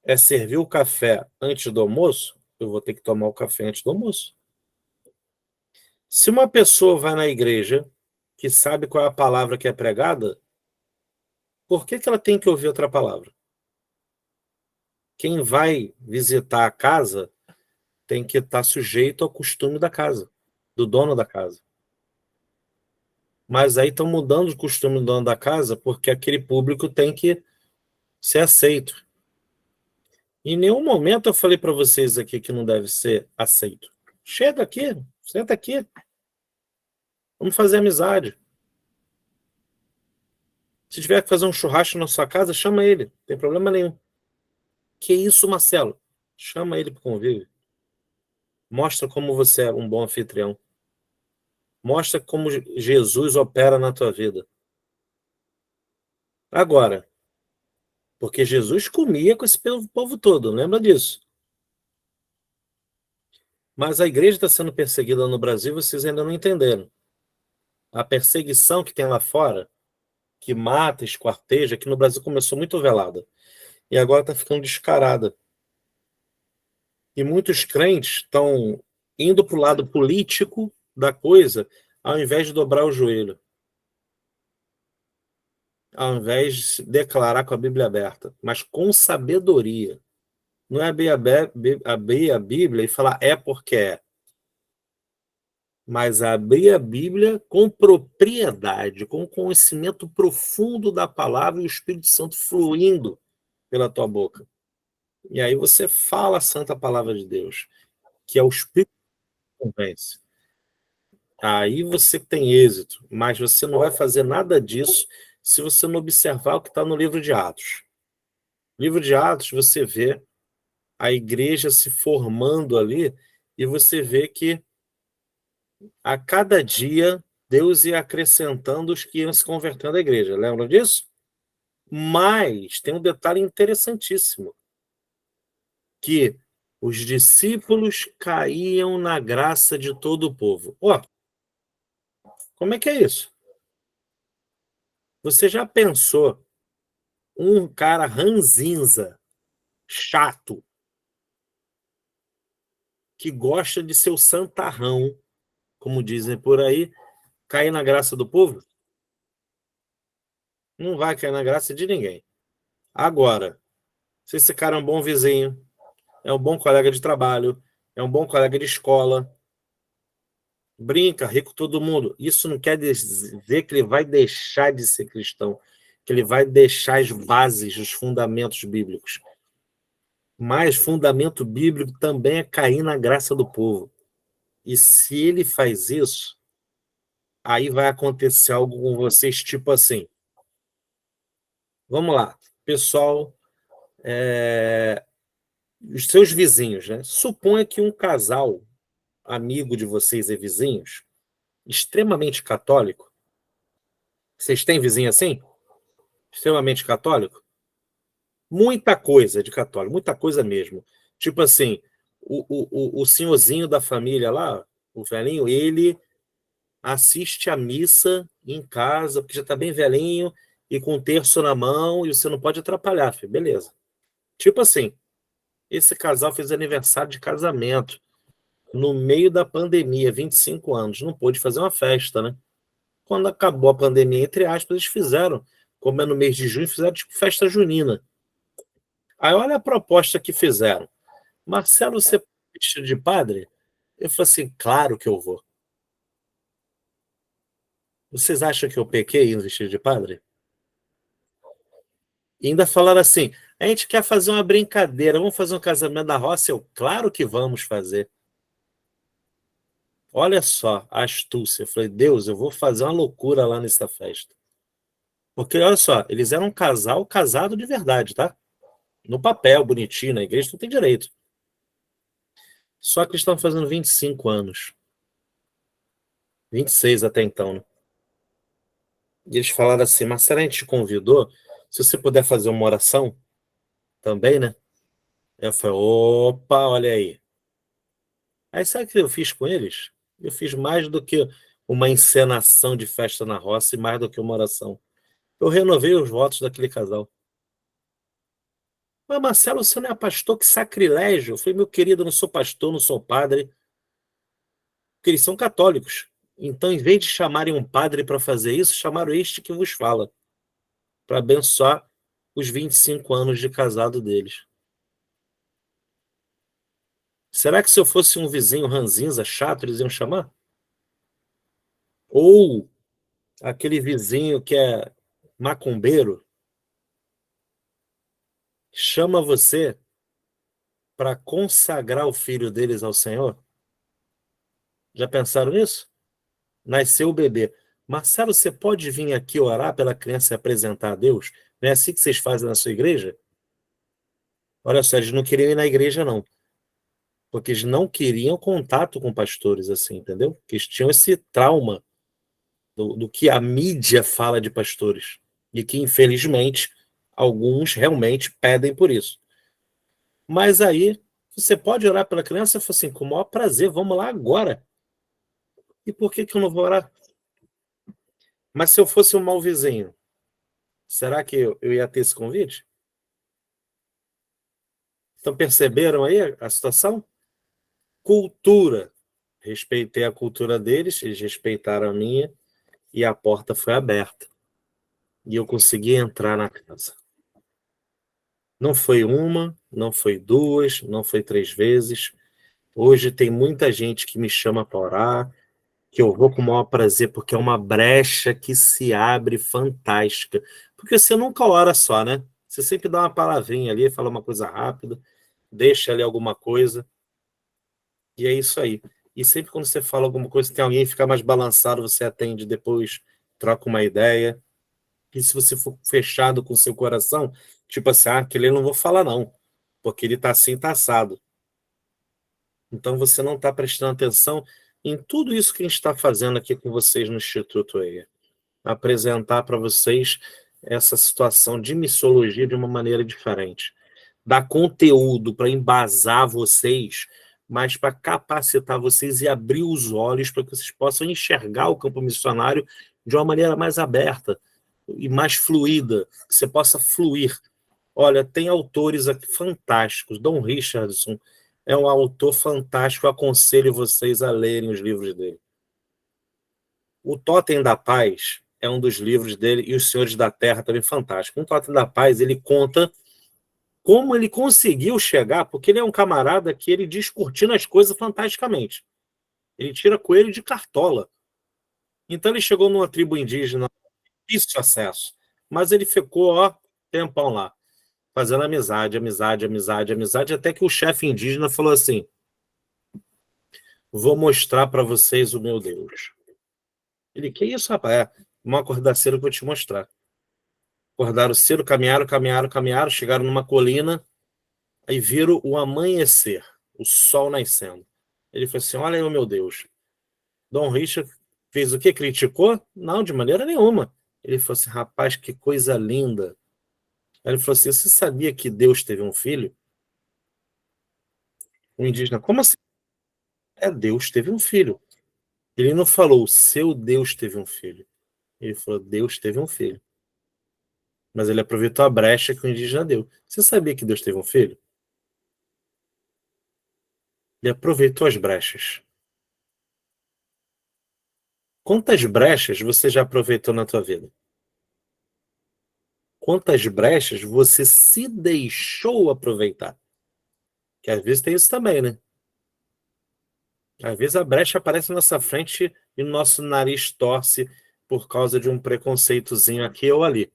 é servir o café antes do almoço, eu vou ter que tomar o café antes do almoço. Se uma pessoa vai na igreja que sabe qual é a palavra que é pregada, por que ela tem que ouvir outra palavra? Quem vai visitar a casa tem que estar sujeito ao costume da casa, do dono da casa. Mas aí estão mudando o costume do dono da casa porque aquele público tem que ser aceito. Em nenhum momento eu falei para vocês aqui que não deve ser aceito. Chega aqui, senta aqui. Vamos fazer amizade. Se tiver que fazer um churrasco na sua casa, chama ele. Não tem problema nenhum. Que isso, Marcelo? Chama ele para o convívio. Mostra como você é um bom anfitrião. Mostra como Jesus opera na tua vida. Agora, porque Jesus comia com esse povo todo, lembra disso? Mas a igreja está sendo perseguida no Brasil, vocês ainda não entenderam. A perseguição que tem lá fora, que mata, esquarteja, aqui no Brasil começou muito velada. E agora está ficando descarada. E muitos crentes estão indo para o lado político da coisa, ao invés de dobrar o joelho. Ao invés de se declarar com a Bíblia aberta, mas com sabedoria. Não é abrir a Bíblia e falar é porque é. Mas abrir a Bíblia com propriedade, com conhecimento profundo da palavra e o Espírito Santo fluindo pela tua boca. E aí você fala a santa palavra de Deus, que é o Espírito que convence. Aí você tem êxito, mas você não vai fazer nada disso se você não observar o que está no livro de Atos. No livro de Atos, você vê a igreja se formando ali e você vê que a cada dia Deus ia acrescentando os que iam se convertendo à igreja. Lembram disso? Mas tem um detalhe interessantíssimo, que os discípulos caíam na graça de todo o povo. Ó, como é que é isso? Você já pensou um cara ranzinza, chato, que gosta de ser o santarrão, como dizem por aí, cair na graça do povo? Não vai cair na graça de ninguém. Agora, se esse cara é um bom vizinho, é um bom colega de trabalho, é um bom colega de escola, brinca, ri com todo mundo, isso não quer dizer que ele vai deixar de ser cristão, que ele vai deixar as bases, os fundamentos bíblicos. Mas fundamento bíblico também é cair na graça do povo. E se ele faz isso, aí vai acontecer algo com vocês, tipo assim. Vamos lá, pessoal os seus vizinhos, né? Suponha que um casal, amigo de vocês e vizinhos, extremamente católico. Vocês têm vizinho assim? Extremamente católico? Muita coisa de católico, muita coisa mesmo. Tipo assim, o senhorzinho da família lá, o velhinho, ele assiste a missa em casa, porque já está bem velhinho, e com o terço na mão, e você não pode atrapalhar, filho. Beleza. Tipo assim, esse casal fez aniversário de casamento no meio da pandemia, 25 anos. Não pôde fazer uma festa, né? Quando acabou a pandemia, entre aspas, eles fizeram, como é no mês de junho, fizeram tipo festa junina. Aí olha a proposta que fizeram. Marcelo, você vestido de padre? Eu falei assim, claro que eu vou. Vocês acham que eu pequei indo vestido de padre? E ainda falaram assim, a gente quer fazer uma brincadeira, vamos fazer um casamento da roça? Eu, claro que vamos fazer. Olha só a astúcia. Eu falei, Deus, eu vou fazer uma loucura lá nessa festa. Porque, olha só, eles eram um casal casado de verdade, tá? No papel, bonitinho, na igreja, não tem direito. Só que eles estão fazendo 25 anos. 26 até então, né? E eles falaram assim, Marcelo, a gente te convidou, se você puder fazer uma oração também, né? Eu falei, opa, olha aí. Aí sabe o que eu fiz com eles? Eu fiz mais do que uma encenação de festa na roça e mais do que uma oração. Eu renovei os votos daquele casal. Mas, Marcelo, você não é pastor? Que sacrilégio. Eu falei, meu querido, eu não sou pastor, não sou padre. Porque eles são católicos. Então, em vez de chamarem um padre para fazer isso, chamaram este que vos fala, para abençoar os 25 anos de casado deles. Será que se eu fosse um vizinho ranzinza, chato, eles iam chamar? Ou aquele vizinho que é macumbeiro, chama você para consagrar o filho deles ao Senhor? Já pensaram nisso? Nasceu o bebê. Marcelo, você pode vir aqui orar pela criança e apresentar a Deus? Não é assim que vocês fazem na sua igreja? Olha só, eles não queriam ir na igreja, não. Porque eles não queriam contato com pastores, assim, entendeu? Porque eles tinham esse trauma do que a mídia fala de pastores. E que, infelizmente, alguns realmente pedem por isso. Mas aí, você pode orar pela criança? Eu falei assim, com o maior prazer, vamos lá agora. E por que eu não vou orar? Mas se eu fosse um mau vizinho, será que eu ia ter esse convite? Então perceberam aí a situação? Cultura. Respeitei a cultura deles, eles respeitaram a minha, e a porta foi aberta. E eu consegui entrar na casa. Não foi uma, não foi duas, não foi 3 vezes. Hoje tem muita gente que me chama para orar, que eu vou com o maior prazer, porque é uma brecha que se abre fantástica. Porque você nunca ora só, né? Você sempre dá uma palavrinha ali, fala uma coisa rápida, deixa ali alguma coisa, e é isso aí. E sempre quando você fala alguma coisa, tem alguém que fica mais balançado, você atende depois, troca uma ideia. E se você for fechado com o seu coração, tipo assim, aquele eu não vou falar não, porque ele tá assim, tá assado. Então você não está prestando atenção em tudo isso que a gente está fazendo aqui com vocês no Instituto EIA. Apresentar para vocês essa situação de missologia de uma maneira diferente. Dar conteúdo para embasar vocês, mas para capacitar vocês e abrir os olhos para que vocês possam enxergar o campo missionário de uma maneira mais aberta e mais fluida, que você possa fluir. Olha, tem autores aqui fantásticos. Dom Richardson é um autor fantástico, eu aconselho vocês a lerem os livros dele. O Totem da Paz é um dos livros dele, e Os Senhores da Terra também fantástico. O Totem da Paz, ele conta como ele conseguiu chegar, porque ele é um camarada que ele descortina as coisas fantasticamente. Ele tira coelho de cartola. Então ele chegou numa tribo indígena, difícil acesso, mas ele ficou, ó, tempão lá, fazendo amizade, até que o chefe indígena falou assim, vou mostrar para vocês o meu Deus. Ele, que isso, rapaz? É uma acordaceira que eu vou te mostrar. Acordaram cedo, caminharam, chegaram numa colina, aí viram o amanhecer, o sol nascendo. Ele falou assim, olha, meu Deus. Dom Richard fez o quê? Criticou? Não, de maneira nenhuma. Ele falou assim, rapaz, que coisa linda. Aí ele falou assim, você sabia que Deus teve um filho? O indígena, como assim? Deus teve um filho. Ele não falou, seu Deus teve um filho. Ele falou, Deus teve um filho. Mas ele aproveitou a brecha que o indígena deu. Você sabia que Deus teve um filho? Ele aproveitou as brechas. Quantas brechas você já aproveitou na tua vida? Quantas brechas você se deixou aproveitar? Que às vezes tem isso também, né? Às vezes a brecha aparece na nossa frente e o nosso nariz torce por causa de um preconceitozinho aqui ou ali.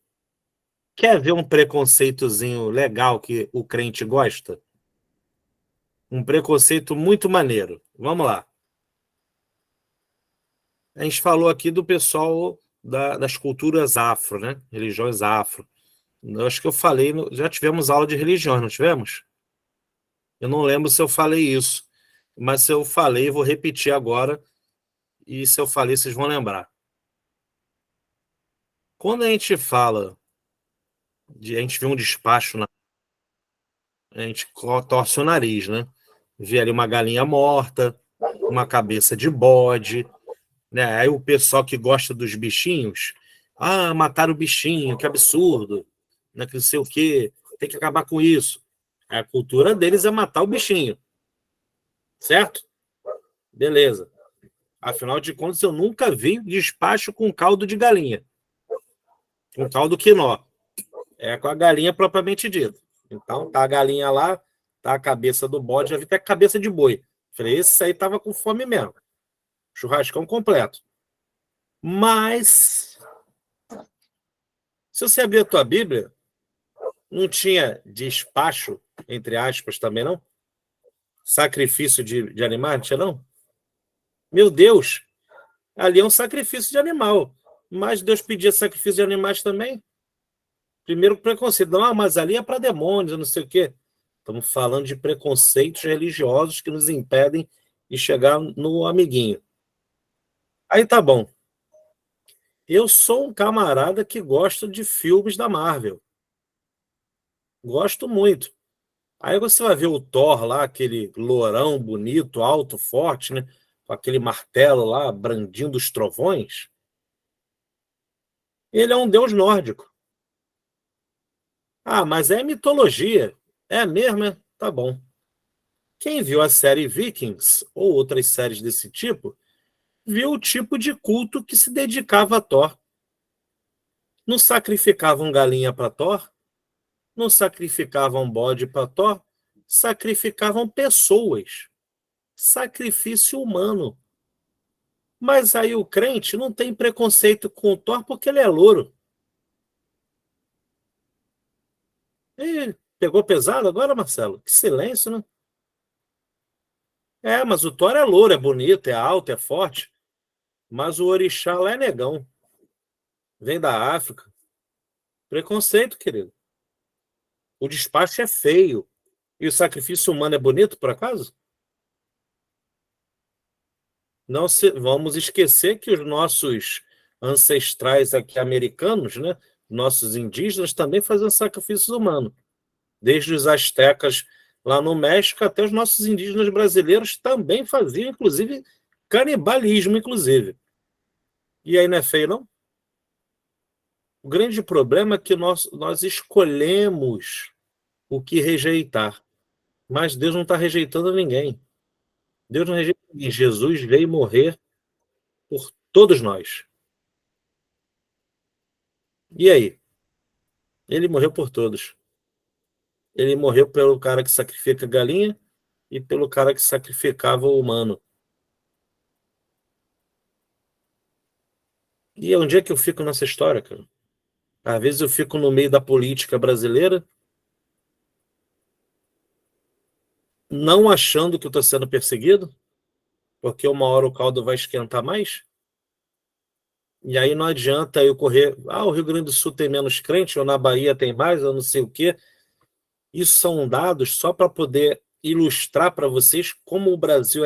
Quer ver um preconceitozinho legal que o crente gosta? Um preconceito muito maneiro. Vamos lá. A gente falou aqui do pessoal das culturas afro, né? Religiões afro. Eu acho que eu falei, já tivemos aula de religiões, não tivemos? Eu não lembro se eu falei isso, mas se eu falei, vou repetir agora, e se eu falei, vocês vão lembrar. Quando a gente fala, a gente vê um despacho, a gente torce o nariz, né? Vê ali uma galinha morta, uma cabeça de bode, né? Aí o pessoal que gosta dos bichinhos, mataram o bichinho, que absurdo, né? Que não sei o quê, tem que acabar com isso. A cultura deles é matar o bichinho, certo? Beleza. Afinal de contas, eu nunca vi despacho com caldo de galinha, com caldo quinó. É com a galinha propriamente dita. Então, tá a galinha lá, tá a cabeça do bode, já vi até cabeça de boi. Falei, esse aí tava com fome mesmo. Churrascão completo. Mas, se você abrir a tua Bíblia, não tinha despacho, entre aspas, também não? Sacrifício de animais, não tinha não? Meu Deus, ali é um sacrifício de animal. Mas Deus pedia sacrifício de animais também? Primeiro preconceito. Não, mas ali é para demônios, não sei o quê. Estamos falando de preconceitos religiosos que nos impedem de chegar no amiguinho. Aí tá bom. Eu sou um camarada que gosta de filmes da Marvel. Gosto muito. Aí você vai ver o Thor lá, aquele lourão bonito, alto, forte, né? Com aquele martelo lá, brandindo os trovões. Ele é um deus nórdico. Mas é mitologia. É mesmo, né? Tá bom. Quem viu a série Vikings, ou outras séries desse tipo, viu o tipo de culto que se dedicava a Thor. Não sacrificavam galinha para Thor, não sacrificavam bode para Thor, sacrificavam pessoas. Sacrifício humano. Mas aí o crente não tem preconceito com o Thor porque ele é louro. E pegou pesado agora, Marcelo? Que silêncio, né? Mas o Thor é louro, é bonito, é alto, é forte. Mas o orixá lá é negão. Vem da África. Preconceito, querido. O despacho é feio. E o sacrifício humano é bonito, por acaso? Não vamos esquecer que os nossos ancestrais aqui americanos, né, nossos indígenas, também faziam sacrifícios humanos. Desde os astecas lá no México até os nossos indígenas brasileiros também faziam, inclusive, canibalismo, inclusive. E aí não é feio, não? O grande problema é que nós escolhemos o que rejeitar. Mas Deus não está rejeitando ninguém. Deus não rejeita ninguém. Jesus veio morrer por todos nós. E aí? Ele morreu por todos. Ele morreu pelo cara que sacrifica galinha e pelo cara que sacrificava o humano. E onde é que eu fico nessa história, cara? Às vezes eu fico no meio da política brasileira, não achando que eu estou sendo perseguido, porque uma hora o caldo vai esquentar mais. E aí não adianta eu correr, o Rio Grande do Sul tem menos crente, ou na Bahia tem mais, ou não sei o quê. Isso são dados só para poder ilustrar para vocês como o Brasil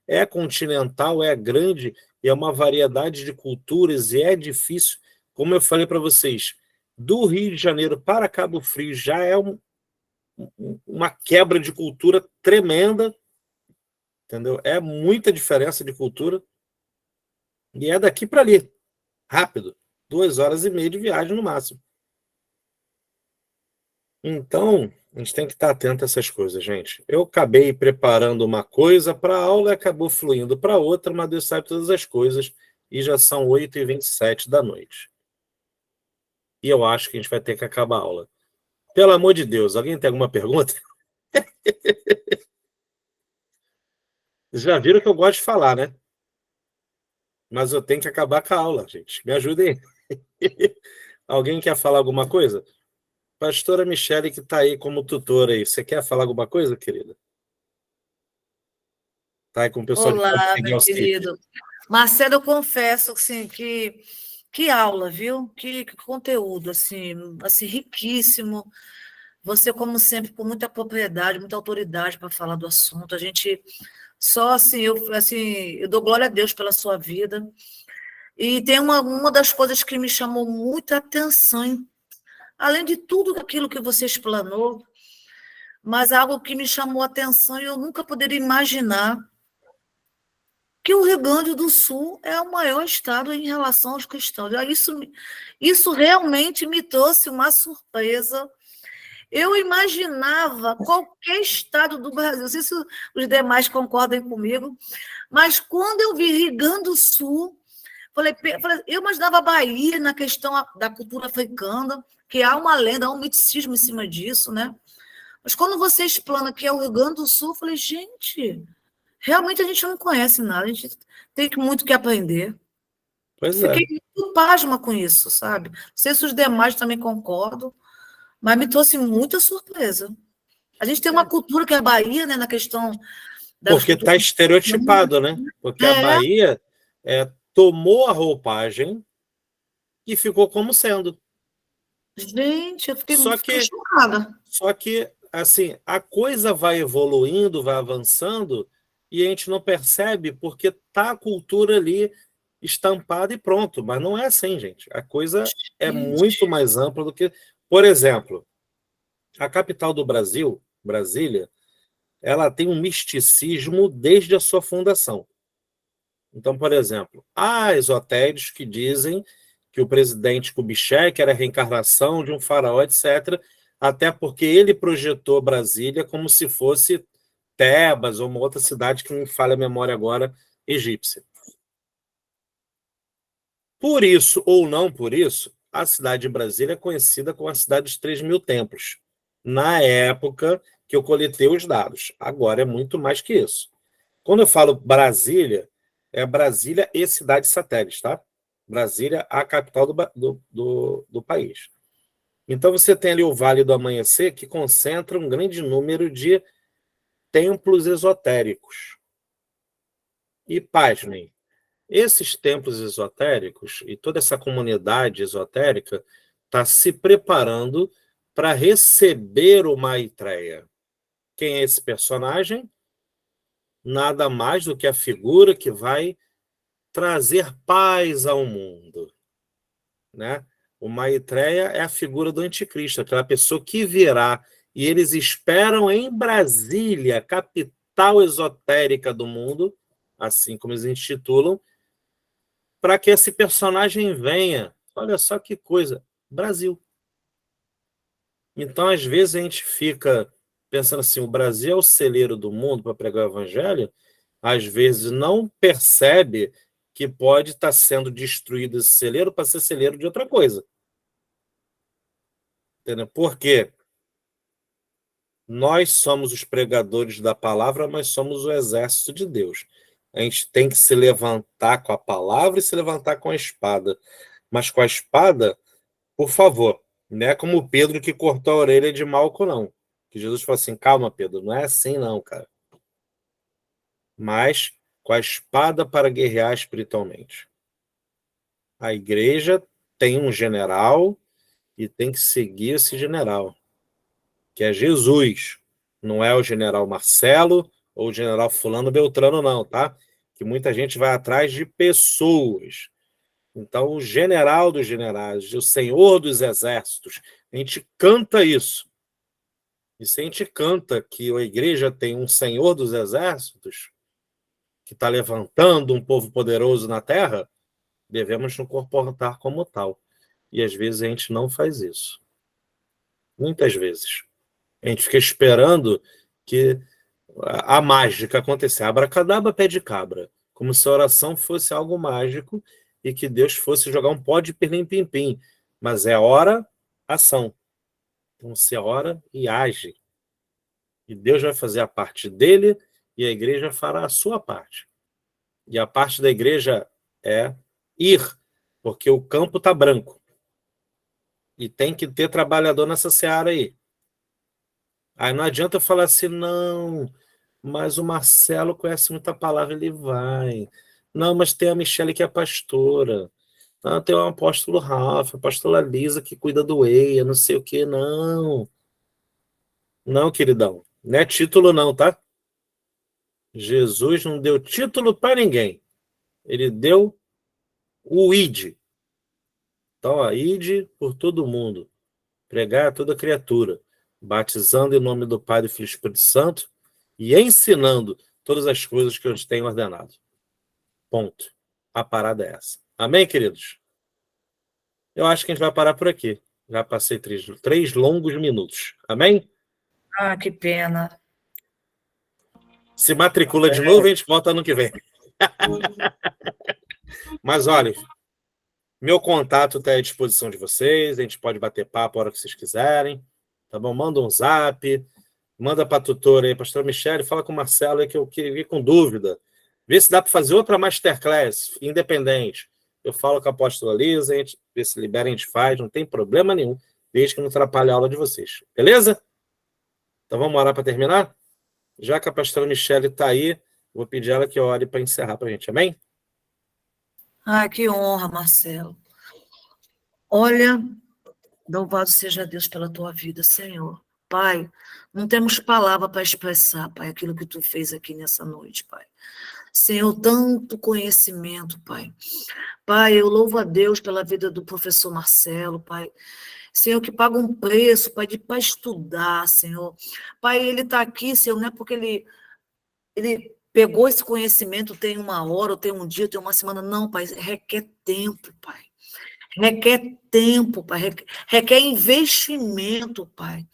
é continental, é grande, e é uma variedade de culturas, e é difícil. Como eu falei para vocês, do Rio de Janeiro para Cabo Frio já é uma quebra de cultura tremenda, entendeu? É muita diferença de cultura, e é daqui para ali, rápido, 2 horas e meia de viagem no máximo. Então, a gente tem que estar atento a essas coisas, gente. Eu acabei preparando uma coisa para a aula e acabou fluindo para outra, mas Deus sabe todas as coisas, e já são 8h27 da noite. E eu acho que a gente vai ter que acabar a aula. Pelo amor de Deus, alguém tem alguma pergunta? Já viram que eu gosto de falar, né? Mas eu tenho que acabar com a aula, gente. Me ajudem. Alguém quer falar alguma coisa? Pastora Michele, que está aí como tutora aí. Você quer falar alguma coisa, querida? Tá aí com o pessoal de Padre Olá, Miguel meu City. querido. Marcelo, eu confesso assim, que aula, viu? Que conteúdo, assim, riquíssimo. Você, como sempre, com muita propriedade, muita autoridade para falar do assunto. A gente só eu dou glória a Deus pela sua vida. E tem uma das coisas que me chamou muita atenção, além de tudo aquilo que você explanou, mas algo que me chamou a atenção e eu nunca poderia imaginar que o Rio Grande do Sul é o maior estado em relação aos cristãos. Isso realmente me trouxe uma surpresa. Eu imaginava qualquer estado do Brasil, não sei se os demais concordam comigo, mas quando eu vi Rio Grande do Sul, eu imaginava a Bahia na questão da cultura africana, que há uma lenda, há um miticismo em cima disso, né? Mas quando você explana que é o Rio Grande do Sul, eu falei, gente, realmente a gente não conhece nada, a gente tem muito que aprender. Pois é. Fiquei muito pasma com isso, sabe? Não sei se os demais também concordam, mas me trouxe muita surpresa. A gente tem uma cultura que é a Bahia, né, na questão das Porque está culturas. estereotipado, né? Porque a É, Bahia tomou a roupagem e ficou como sendo. gente, Só fiquei que, chocada. só que, assim, a coisa vai evoluindo, vai avançando, e a gente não percebe porque tá a cultura ali estampada e pronto. Mas não é assim, gente. A coisa é muito Gente, mais ampla do que... Por exemplo, a capital do Brasil, Brasília, ela tem um misticismo desde a sua fundação. Então, por exemplo, há esotéricos que dizem que o presidente Kubitschek era a reencarnação de um faraó, etc., até porque ele projetou Brasília como se fosse Tebas ou uma outra cidade que não me falha a memória agora, egípcia. Por isso, ou não por isso, a cidade de Brasília é conhecida como a cidade dos 3.000 templos, na época que eu coletei os dados. Agora é muito mais que isso. Quando eu falo Brasília, é Brasília e cidades satélites, tá? Brasília, a capital do país. Então, você tem ali o Vale do Amanhecer, que concentra um grande número de templos esotéricos. E, pasmem, esses templos esotéricos e toda essa comunidade esotérica está se preparando para receber o Maitreya. Quem é esse personagem? Nada mais do que a figura que vai trazer paz ao mundo, né? O Maitreya é a figura do anticristo, aquela pessoa que virá, e eles esperam em Brasília, capital esotérica do mundo, assim como eles intitulam, para que esse personagem venha. Olha só que coisa, Brasil. Então, às vezes, a gente fica pensando assim, o Brasil é o celeiro do mundo para pregar o evangelho, às vezes não percebe que pode estar sendo destruído esse celeiro para ser celeiro de outra coisa. Entendeu? Porque nós somos os pregadores da palavra, mas somos o exército de Deus. A gente tem que se levantar com a palavra e se levantar com a espada. Mas com a espada, por favor, não é como o Pedro que cortou a orelha de Malco, não. Que Jesus falou assim, calma, Pedro, não é assim não, cara. Mas com a espada para guerrear espiritualmente. A igreja tem um general e tem que seguir esse general, que é Jesus. Não é o general Marcelo ou o general fulano Beltrano, não, tá? Que muita gente vai atrás de pessoas. Então, o general dos generais, o senhor dos exércitos, a gente canta isso. E se a gente canta que a igreja tem um senhor dos exércitos, que está levantando um povo poderoso na terra, devemos nos comportar como tal. E às vezes a gente não faz isso. Muitas vezes. A gente fica esperando que a mágica acontecer. Abracadabra, pé de cabra. Como se a oração fosse algo mágico e que Deus fosse jogar um pó de pirlim-pim-pim. Mas é hora, ação. Então você ora e age. E Deus vai fazer a parte dele e a igreja fará a sua parte. E a parte da igreja é ir, porque o campo está branco. E tem que ter trabalhador nessa seara aí. Aí não adianta eu falar assim, não, mas o Marcelo conhece muita palavra, ele vai. Não, mas tem a Michele que é pastora. Não, tem o apóstolo Rafa, a apóstola Lisa que cuida do EIA, não sei o quê. Não. Não, queridão. Não é título não, tá? Jesus não deu título para ninguém. Ele deu o ID. Então, ó, ID por todo mundo. Pregar a toda criatura. Batizando em nome do Pai, do Filho e do Espírito Santo e ensinando todas as coisas que eu te tenho ordenado. Ponto. A parada é essa. Amém, queridos? Eu acho que a gente vai parar por aqui. Já passei 3 longos minutos. Amém? Ah, que pena. Se matricula de novo, a gente volta ano que vem. Mas olha, meu contato está à disposição de vocês. A gente pode bater papo a hora que vocês quiserem. Tá bom? Manda um zap. Manda para a tutora aí, pastora Michele, fala com o Marcelo aí que eu fiquei com dúvida. Vê se dá para fazer outra masterclass independente. Eu falo com a apóstola Lisa, a gente vê se libera, a gente faz, não tem problema nenhum, desde que não atrapalhe a aula de vocês. Beleza? Então vamos orar para terminar? Já que a pastora Michele está aí, vou pedir ela que ore para encerrar para a gente. Amém? Ai, que honra, Marcelo. Olha, louvado seja Deus pela tua vida, Senhor. Pai, não temos palavra para expressar, Pai, aquilo que tu fez aqui nessa noite, Pai. Senhor, tanto conhecimento, Pai. Pai, eu louvo a Deus pela vida do professor Marcelo, Pai. Senhor, que paga um preço, Pai, para estudar, Senhor. Pai, ele está aqui, Senhor, não é porque ele pegou esse conhecimento, tem uma hora, ou tem um dia, ou tem uma semana. Não, Pai, requer tempo, Pai. Requer tempo, Pai. Requer investimento, Pai.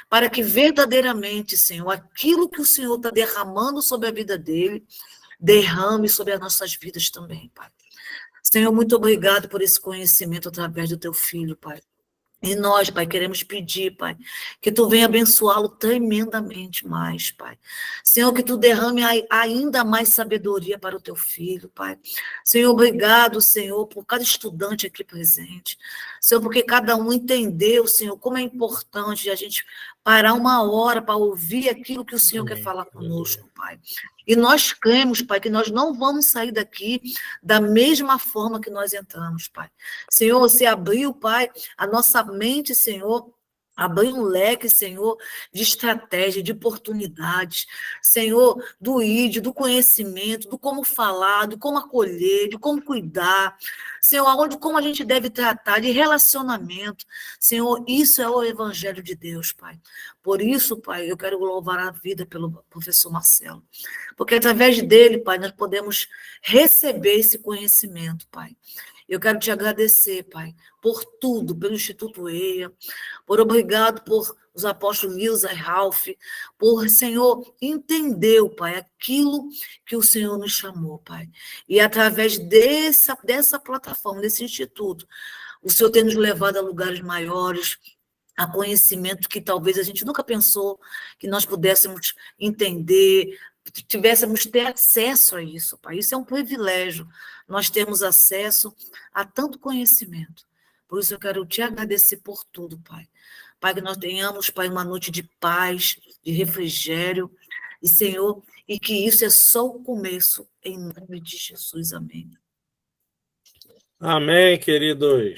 Para que verdadeiramente, Senhor, aquilo que o Senhor está derramando sobre a vida dele, derrame sobre as nossas vidas também, Pai. Senhor, muito obrigado por esse conhecimento através do teu filho, Pai. E nós, Pai, queremos pedir, Pai, que Tu venha abençoá-lo tremendamente mais, Pai. Senhor, que Tu derrame ainda mais sabedoria para o Teu filho, Pai. Senhor, obrigado, Senhor, por cada estudante aqui presente. Senhor, porque cada um entendeu, Senhor, como é importante a gente parar uma hora para ouvir aquilo que o Senhor quer falar conosco, Pai. E nós cremos, Pai, que nós não vamos sair daqui da mesma forma que nós entramos, Pai. Senhor, você abriu, Pai, a nossa mente, Senhor, abriu um leque, Senhor, de estratégia, de oportunidades, Senhor, do ID, do conhecimento, do como falar, do como acolher, de como cuidar, Senhor, como a gente deve tratar, de relacionamento, Senhor, isso é o Evangelho de Deus, Pai. Por isso, Pai, eu quero louvar a vida pelo professor Marcelo, porque através dele, Pai, nós podemos receber esse conhecimento, Pai. Eu quero te agradecer, Pai, por tudo, pelo Instituto EIA, por obrigado por os apóstolos Lisa e Ralph, por, Senhor, entender, Pai, aquilo que o Senhor nos chamou, Pai. E através dessa plataforma, desse instituto, o Senhor tem nos levado a lugares maiores, a conhecimento que talvez a gente nunca pensou que nós pudéssemos entender, tivéssemos ter acesso a isso, Pai. Isso é um privilégio, nós temos acesso a tanto conhecimento. Por isso eu quero te agradecer por tudo, Pai. Pai, que nós tenhamos, Pai, uma noite de paz, de refrigério, e Senhor, e que isso é só o começo, em nome de Jesus, amém. Amém, queridos.